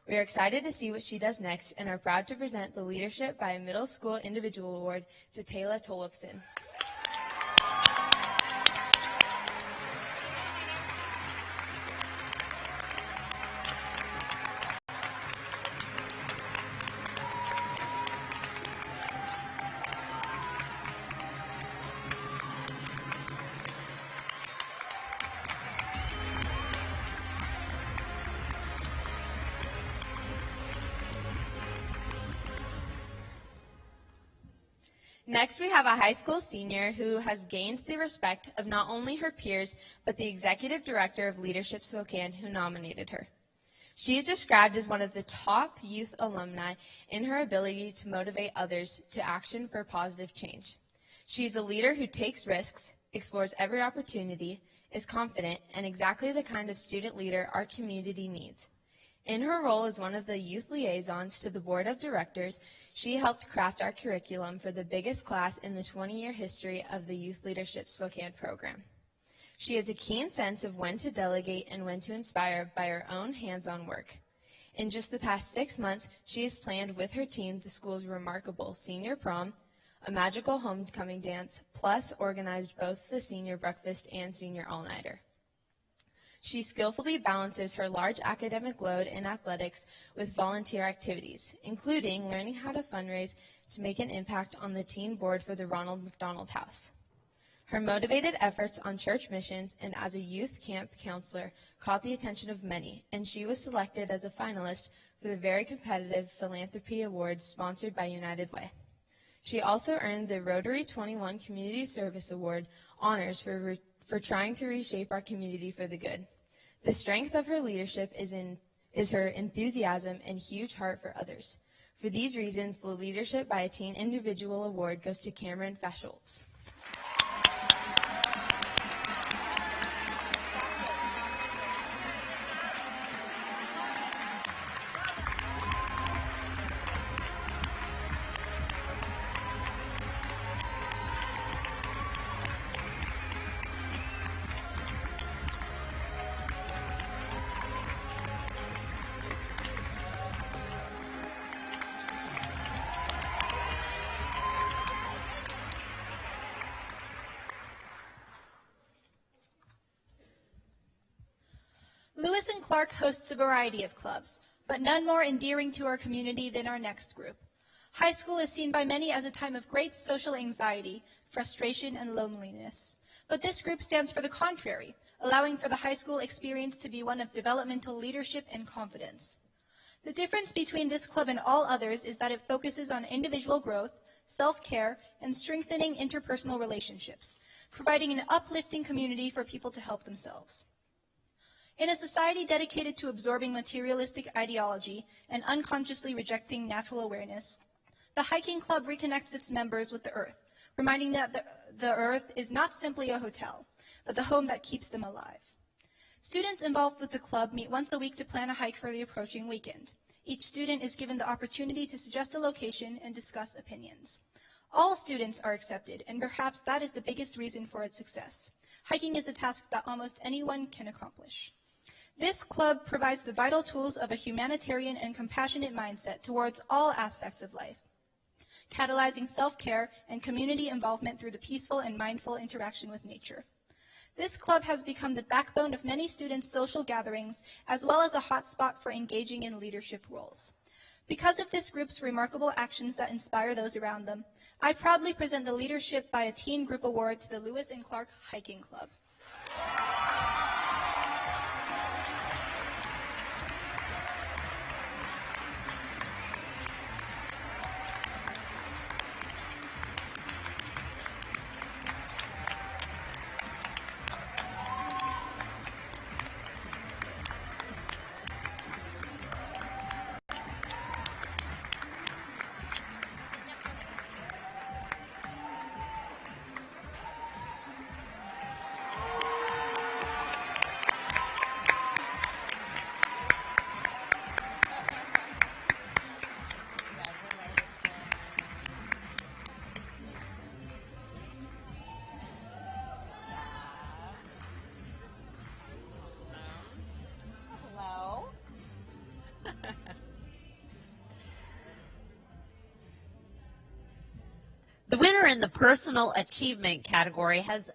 I: We are excited to see what she does next and are proud to present the Leadership by a Middle School Individual Award to Taylor Tollefson. Next, we have a high school senior who has gained the respect of not only her peers, but the executive director of Leadership Spokane who nominated her. She is described as one of the top youth alumni in her ability to motivate others to action for positive change. She is a leader who takes risks, explores every opportunity, is confident, and exactly the kind of student leader our community needs. In her role as one of the youth liaisons to the board of directors, she helped craft our curriculum for the biggest class in the 20-year history of the Youth Leadership Spokane program. She has a keen sense of when to delegate and when to inspire by her own hands-on work. In just the past 6 months, she has planned with her team the school's remarkable senior prom, a magical homecoming dance, plus organized both the senior breakfast and senior all-nighter. She skillfully balances her large academic load in athletics with volunteer activities, including learning how to fundraise to make an impact on the teen board for the Ronald McDonald House. Her motivated efforts on church missions and as a youth camp counselor caught the attention of many, and she was selected as a finalist for the very competitive Philanthropy Awards sponsored by United Way. She also earned the Rotary 21 Community Service Award honors for trying to reshape our community for the good. The strength of her leadership is her enthusiasm and huge heart for others. For these reasons, the Leadership by a Teen Individual Award goes to Cameron Fescholtz.
H: Lewis and Clark hosts a variety of clubs, but none more endearing to our community than our next group. High school is seen by many as a time of great social anxiety, frustration, and loneliness. But this group stands for the contrary, allowing for the high school experience to be one of developmental leadership and confidence. The difference between this club and all others is that it focuses on individual growth, self-care, and strengthening interpersonal relationships, providing an uplifting community for people to help themselves. In a society dedicated to absorbing materialistic ideology and unconsciously rejecting natural awareness, the hiking club reconnects its members with the earth, reminding that the earth is not simply a hotel, but the home that keeps them alive. Students involved with the club meet once a week to plan a hike for the approaching weekend. Each student is given the opportunity to suggest a location and discuss opinions. All students are accepted, and perhaps that is the biggest reason for its success. Hiking is a task that almost anyone can accomplish. This club provides the vital tools of a humanitarian and compassionate mindset towards all aspects of life, catalyzing self-care and community involvement through the peaceful and mindful interaction with nature. This club has become the backbone of many students' social gatherings, as well as a hotspot for engaging in leadership roles. Because of this group's remarkable actions that inspire those around them, I proudly present the Leadership by a Teen Group Award to the Lewis and Clark Hiking Club.
B: The winner in the personal achievement category has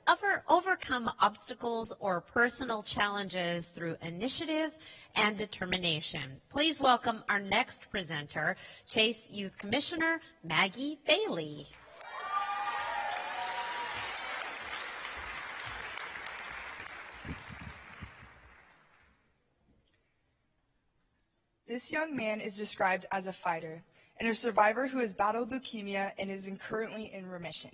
B: overcome obstacles or personal challenges through initiative and determination. Please welcome our next presenter, Chase Youth Commissioner Maggie Bailey.
J: This young man is described as a fighter and a survivor who has battled leukemia and is currently in remission.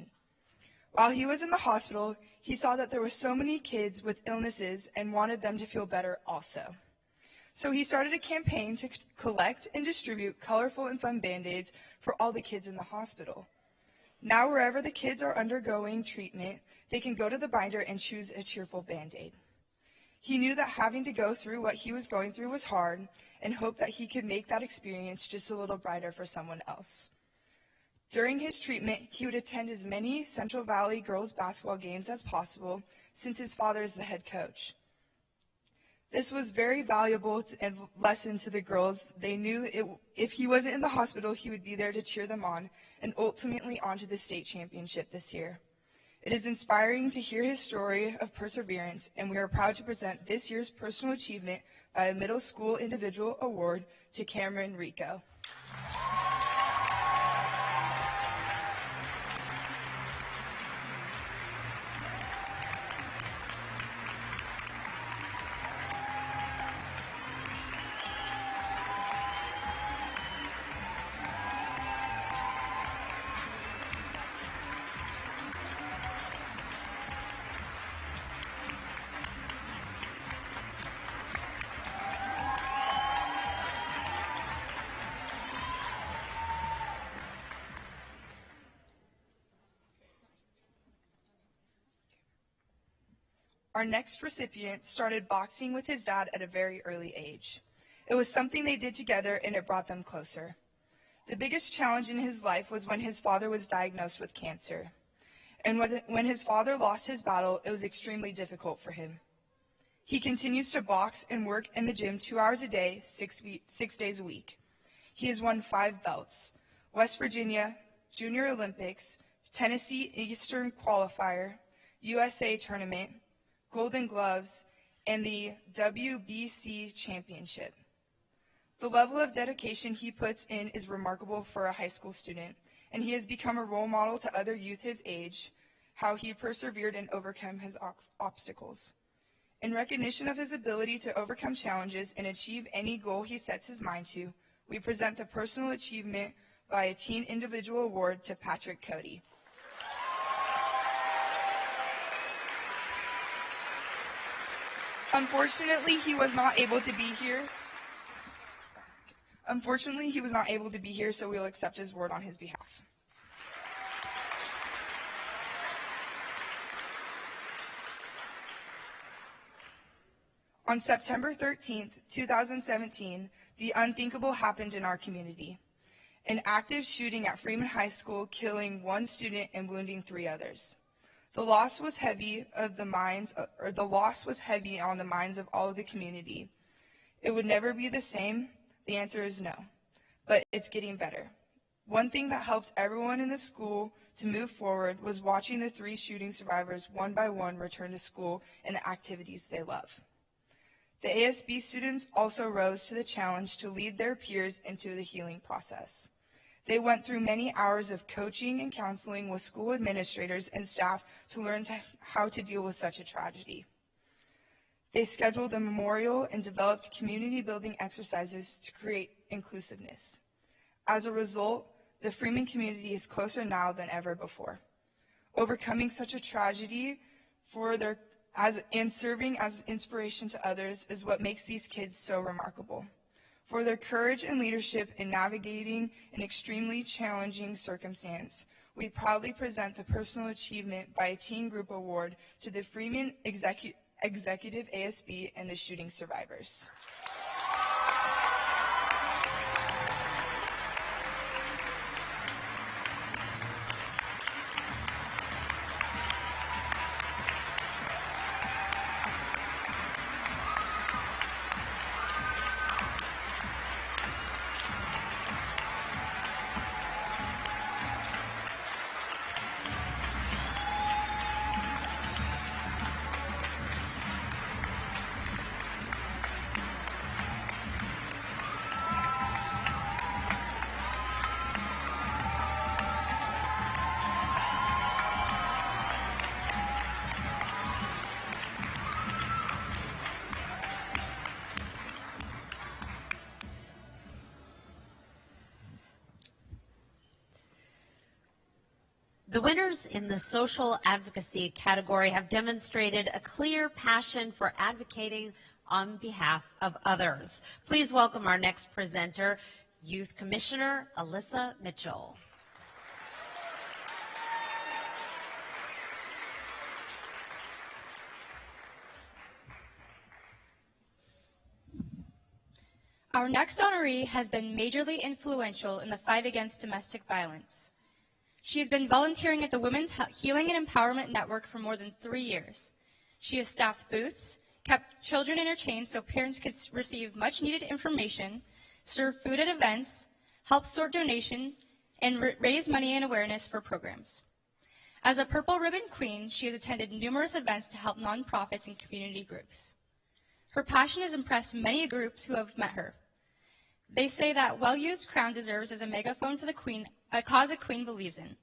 J: While he was in the hospital, he saw that there were so many kids with illnesses and wanted them to feel better also. So he started a campaign to collect and distribute colorful and fun Band-Aids for all the kids in the hospital. Now wherever the kids are undergoing treatment, they can go to the binder and choose a cheerful Band-Aid. He knew that having to go through what he was going through was hard and hoped that he could make that experience just a little brighter for someone else. During his treatment, he would attend as many Central Valley girls basketball games as possible since his father is the head coach. This was very valuable and lesson to the girls. They knew if he wasn't in the hospital, he would be there to cheer them on and ultimately on to the state championship this year. It is inspiring to hear his story of perseverance, and we are proud to present this year's Personal Achievement by a Middle School Individual Award to Cameron Rico. Our next recipient started boxing with his dad at a very early age. It was something they did together, and it brought them closer. The biggest challenge in his life was when his father was diagnosed with cancer. And when his father lost his battle, it was extremely difficult for him. He continues to box and work in the gym 2 hours a day, 6 days a week. He has won 5 belts: West Virginia, Junior Olympics, Tennessee Eastern Qualifier, USA Tournament, Golden Gloves, and the WBC Championship. The level of dedication he puts in is remarkable for a high school student, and he has become a role model to other youth his age, how he persevered and overcome his obstacles. In recognition of his ability to overcome challenges and achieve any goal he sets his mind to, we present the Personal Achievement by a Teen Individual Award to Patrick Cody. Unfortunately, he was not able to be here, so we'll accept his award on his behalf. On September 13th, 2017, the unthinkable happened in our community. An active shooting at Freeman High School, killing 1 student and wounding 3 others. The loss was heavy on the minds of all of the community. It would never be the same. The answer is no. But it's getting better. One thing that helped everyone in the school to move forward was watching the 3 shooting survivors one by one return to school and the activities they love. The ASB students also rose to the challenge to lead their peers into the healing process. They went through many hours of coaching and counseling with school administrators and staff to learn how to deal with such a tragedy. They scheduled a memorial and developed community-building exercises to create inclusiveness. As a result, the Freeman community is closer now than ever before. Overcoming such a tragedy and serving as inspiration to others is what makes these kids so remarkable. For their courage and leadership in navigating an extremely challenging circumstance, we proudly present the Personal Achievement by a Teen Group Award to the Freeman Executive ASB and the shooting survivors.
B: The winners in the social advocacy category have demonstrated a clear passion for advocating on behalf of others. Please welcome our next presenter, Youth Commissioner Alyssa Mitchell.
K: Our next honoree has been majorly influential in the fight against domestic violence. She has been volunteering at the Women's Healing and Empowerment Network for more than 3 years. She has staffed booths, kept children entertained so parents could receive much-needed information, served food at events, helped sort donations, and raise money and awareness for programs. As a Purple Ribbon Queen, she has attended numerous events to help nonprofits and community groups. Her passion has impressed many groups who have met her. They say that well-used crown deserves as a megaphone for the Queen, a cause a Queen believes in.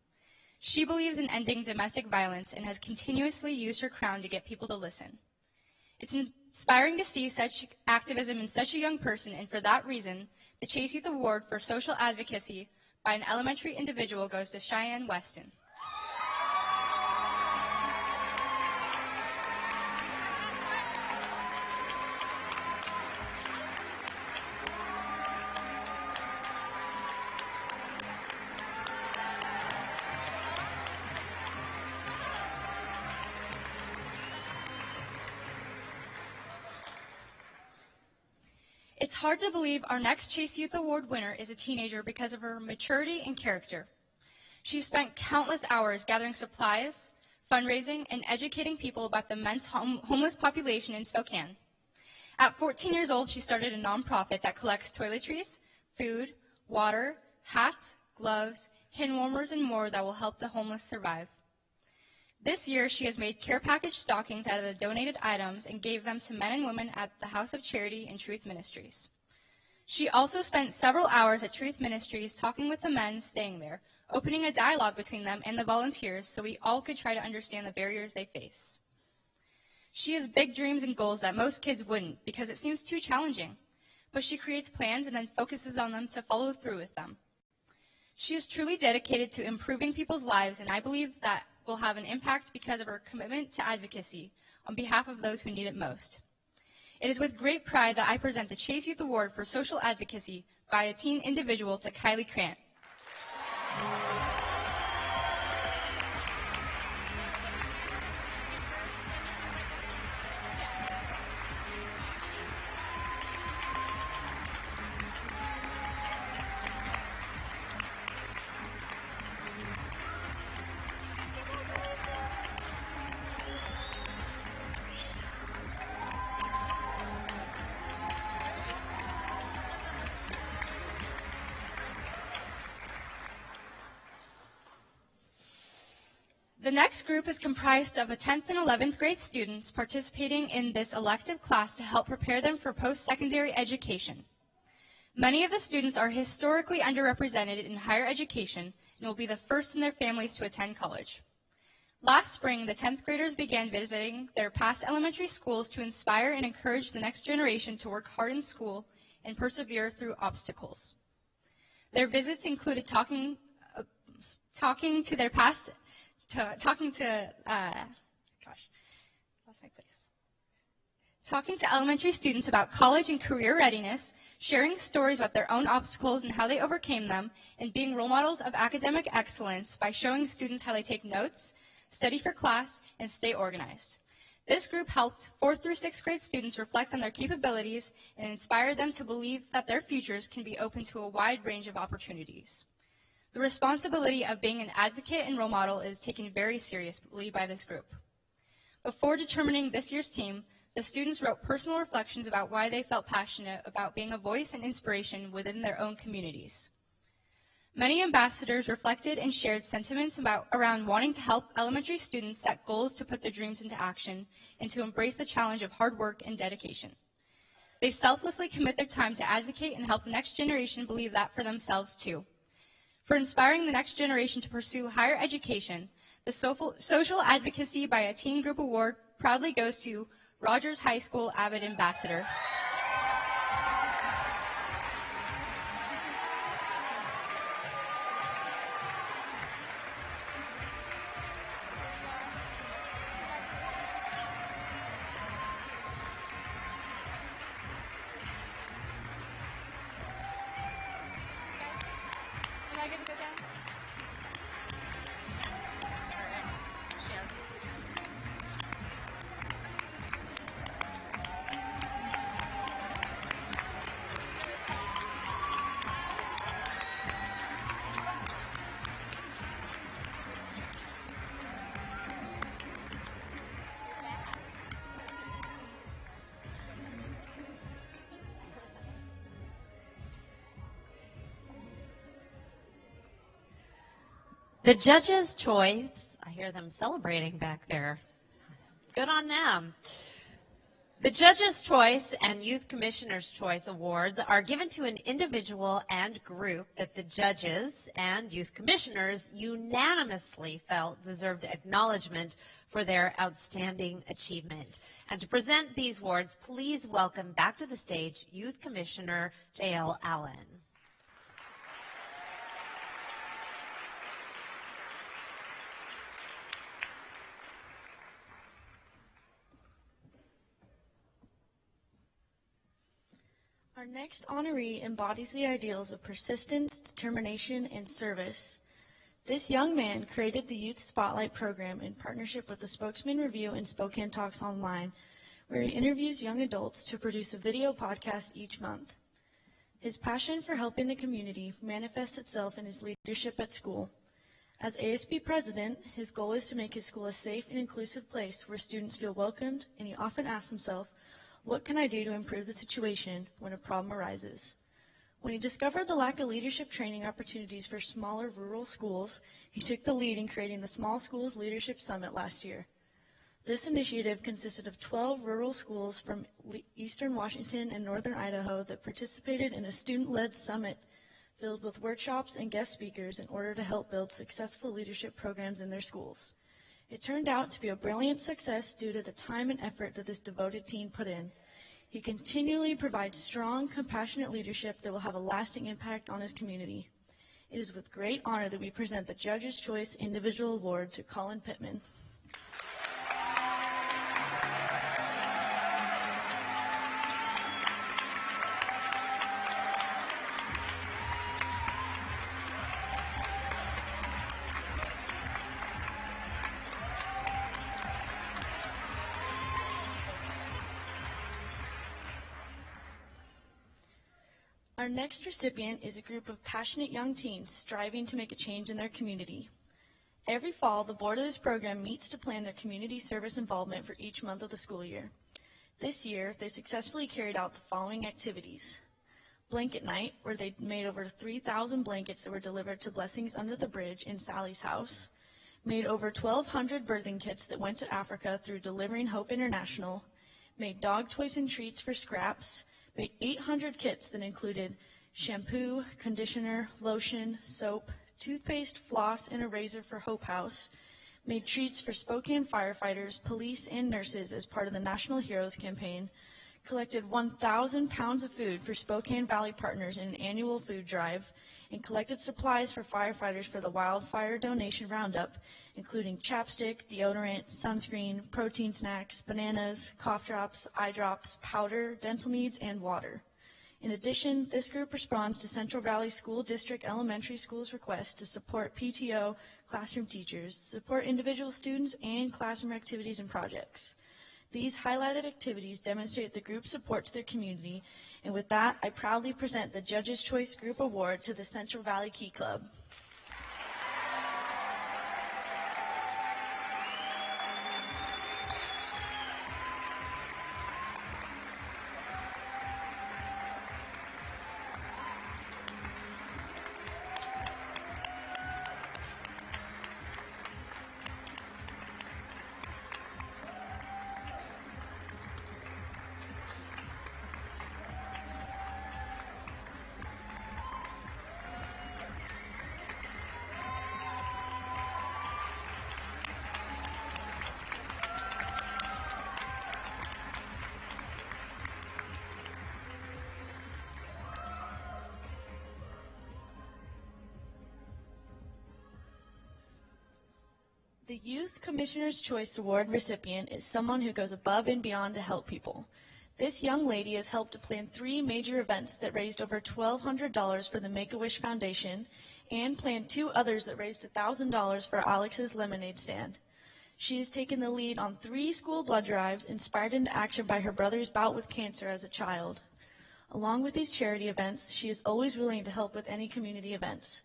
K: She believes in ending domestic violence and has continuously used her crown to get people to listen. It's inspiring to see such activism in such a young person, and for that reason, the Chase Youth Award for Social Advocacy by an elementary individual goes to Cheyenne Weston. It's hard to believe our next Chase Youth Award winner is a teenager because of her maturity and character. She spent countless hours gathering supplies, fundraising, and educating people about the men's homeless population in Spokane. At 14 years old, she started a nonprofit that collects toiletries, food, water, hats, gloves, hand warmers, and more that will help the homeless survive. This year, she has made care package stockings out of the donated items and gave them to men and women at the House of Charity and Truth Ministries. She also spent several hours at Truth Ministries talking with the men staying there, opening a dialogue between them and the volunteers so we all could try to understand the barriers they face. She has big dreams and goals that most kids wouldn't because it seems too challenging, but she creates plans and then focuses on them to follow through with them. She is truly dedicated to improving people's lives, and I believe that will have an impact because of her commitment to advocacy on behalf of those who need it most. It is with great pride that I present the Chase Youth Award for Social Advocacy by a teen individual to Kylie Krant. The next group is comprised of 10th and 11th grade students participating in this elective class to help prepare them for post-secondary education. Many of the students are historically underrepresented in higher education and will be the first in their families to attend college. Last spring, the 10th graders began visiting their past elementary schools to inspire and encourage the next generation to work hard in school and persevere through obstacles. Their visits included talking to elementary students about college and career readiness, sharing stories about their own obstacles and how they overcame them, and being role models of academic excellence by showing students how they take notes, study for class, and stay organized. This group helped 4th through 6th grade students reflect on their capabilities and inspired them to believe that their futures can be open to a wide range of opportunities. The responsibility of being an advocate and role model is taken very seriously by this group. Before determining this year's team, the students wrote personal reflections about why they felt passionate about being a voice and inspiration within their own communities. Many ambassadors reflected and shared sentiments around wanting to help elementary students set goals to put their dreams into action and to embrace the challenge of hard work and dedication. They selflessly commit their time to advocate and help the next generation believe that for themselves too. For inspiring the next generation to pursue higher education, the Social Advocacy by a Teen Group Award proudly goes to Rogers High School Avid Ambassadors.
B: The judges' choice, I hear them celebrating back there. Good on them. The Judges' Choice and Youth Commissioner's Choice Awards are given to an individual and group that the judges and youth commissioners unanimously felt deserved acknowledgement for their outstanding achievement. And to present these awards, please welcome back to the stage Youth Commissioner J.L. Allen.
F: Our next honoree embodies the ideals of persistence, determination, and service. This young man created the Youth Spotlight program in partnership with the Spokesman Review and Spokane Talks Online, where he interviews young adults to produce a video podcast each month. His passion for helping the community manifests itself in his leadership at school. As ASB president, his goal is to make his school a safe and inclusive place where students feel welcomed, and he often asks himself, what can I do to improve the situation when a problem arises? When he discovered the lack of leadership training opportunities for smaller rural schools, he took the lead in creating the Small Schools Leadership Summit last year. This initiative consisted of 12 rural schools from eastern Washington and northern Idaho that participated in a student-led summit filled with workshops and guest speakers in order to help build successful leadership programs in their schools. It turned out to be a brilliant success due to the time and effort that this devoted team put in. He continually provides strong, compassionate leadership that will have a lasting impact on his community. It is with great honor that we present the Judge's Choice Individual Award to Colin Pittman. Our next recipient is a group of passionate young teens striving to make a change in their community. Every fall, the board of this program meets to plan their community service involvement for each month of the school year. This year, they successfully carried out the following activities. Blanket night, where they made over 3,000 blankets that were delivered to Blessings Under the Bridge in Sally's house. made over 1,200 birthing kits that went to Africa through Delivering Hope International, made dog toys and treats for Scraps, made 800 kits that included shampoo, conditioner, lotion, soap, toothpaste, floss, and a razor for Hope House, made treats for Spokane firefighters, police, and nurses as part of the National Heroes campaign, collected 1,000 pounds of food for Spokane Valley Partners in an annual food drive, and collected supplies for firefighters for the wildfire donation roundup, including chapstick, deodorant, sunscreen, protein snacks, bananas, cough drops, eye drops, powder, dental needs, and water. In addition, this group responds to Central Valley School District Elementary School's request to support PTO classroom teachers, support individual students, and classroom activities and projects. These highlighted activities demonstrate the group's support to their community, and with that, I proudly present the Judge's Choice Group Award to the Central Valley Key Club. The Youth Commissioner's Choice Award recipient is someone who goes above and beyond to help people. This young lady has helped to plan 3 major events that raised over $1,200 for the Make-A-Wish Foundation and planned 2 others that raised $1,000 for Alex's Lemonade Stand. She has taken the lead on 3 school blood drives inspired into action by her brother's bout with cancer as a child. Along with these charity events, she is always willing to help with any community events.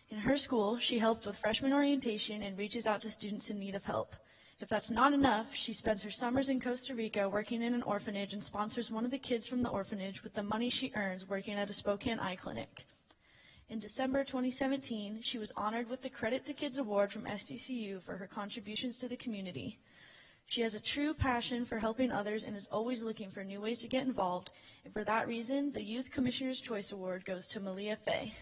F: In her school, she helped with freshman orientation and reaches out to students in need of help. If that's not enough, she spends her summers in Costa Rica working in an orphanage and sponsors one of the kids from the orphanage with the money she earns working at a Spokane eye clinic. In December 2017, she was honored with the Credit to Kids Award from SDCU for her contributions to the community. She has a true passion for helping others and is always looking for new ways to get involved, and for that reason, the Youth Commissioner's Choice Award goes to Malia Fay.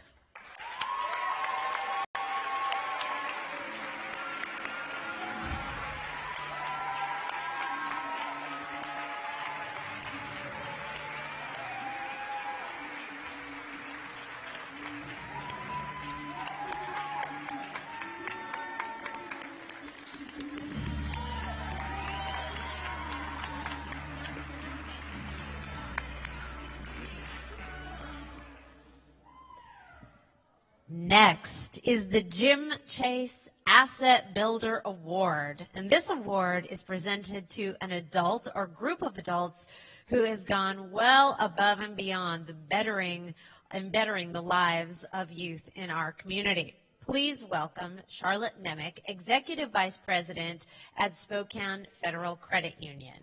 B: Next is the Jim Chase Asset Builder Award. And this award is presented to an adult or group of adults who has gone well above and beyond the bettering the lives of youth in our community. Please welcome Charlotte Nemec, Executive Vice President at Spokane Federal Credit Union.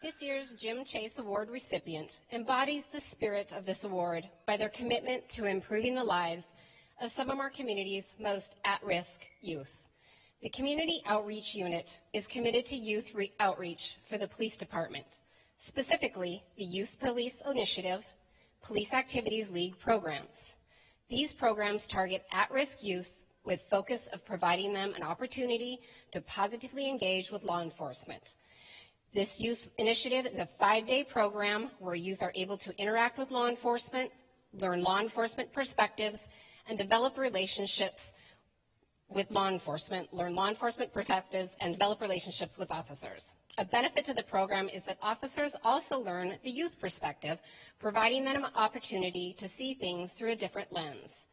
L: This year's Jim Chase Award recipient embodies the spirit of this award by their commitment to improving the lives of some of our community's most at-risk youth. The Community Outreach Unit is committed to youth outreach for the police department, specifically the Youth Police Initiative, Police Activities League programs. These programs target at-risk youth with focus of providing them an opportunity to positively engage with law enforcement. This youth initiative is a 5-day program where youth are able to interact with law enforcement, learn law enforcement perspectives, and develop relationships with law enforcement, learn law enforcement perspectives, and develop relationships with officers. A benefit to the program is that officers also learn the youth perspective, providing them an opportunity to see things through a different lens.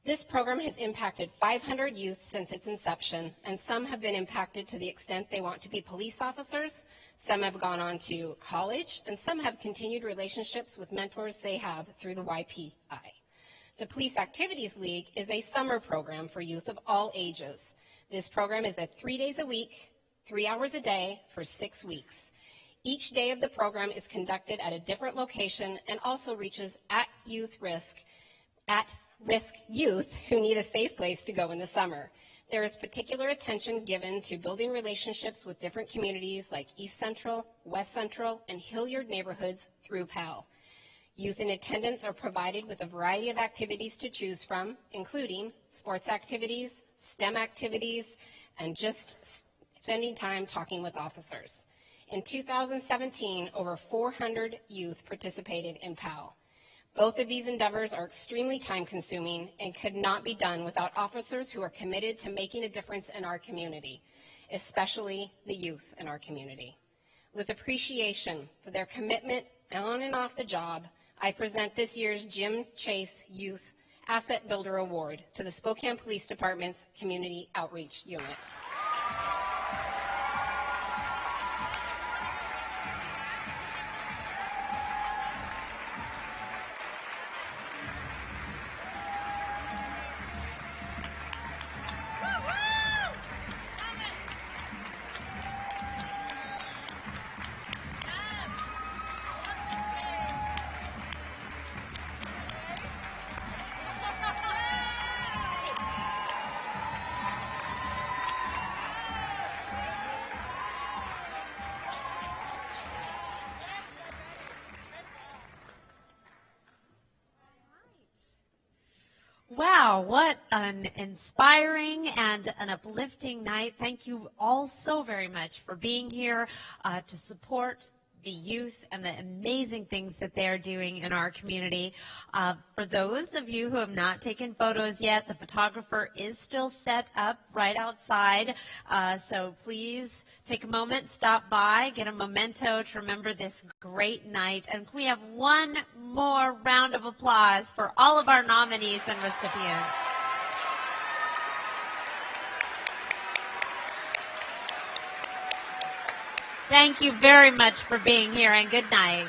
L: This program has impacted 500 youth since its inception, and some have been impacted to the extent they want to be police officers, some have gone on to college, and some have continued relationships with mentors they have through the YPI. The Police Activities League is a summer program for youth of all ages. This program is 3 days a week, 3 hours a day for 6 weeks. Each day of the program is conducted at a different location and also reaches at-risk youth who need a safe place to go in the summer. There is particular attention given to building relationships with different communities like East Central, West Central, and Hilliard neighborhoods through PAL. Youth in attendance are provided with a variety of activities to choose from, including sports activities, STEM activities, and just spending time talking with officers. In 2017, over 400 youth participated in PAL. Both of these endeavors are extremely time-consuming and could not be done without officers who are committed to making a difference in our community, especially the youth in our community. With appreciation for their commitment on and off the job, I present this year's Jim Chase Youth Asset Builder Award to the Spokane Police Department's Community Outreach Unit.
B: Wow, what an inspiring and an uplifting night. Thank you all so very much for being here to support the youth and the amazing things that they are doing in our community. For those of you who have not taken photos yet, the photographer is still set up right outside. So please take a moment, stop by, get a memento to remember this great night. And can we have one more round of applause for all of our nominees and recipients? Thank you very much for being here, and good night.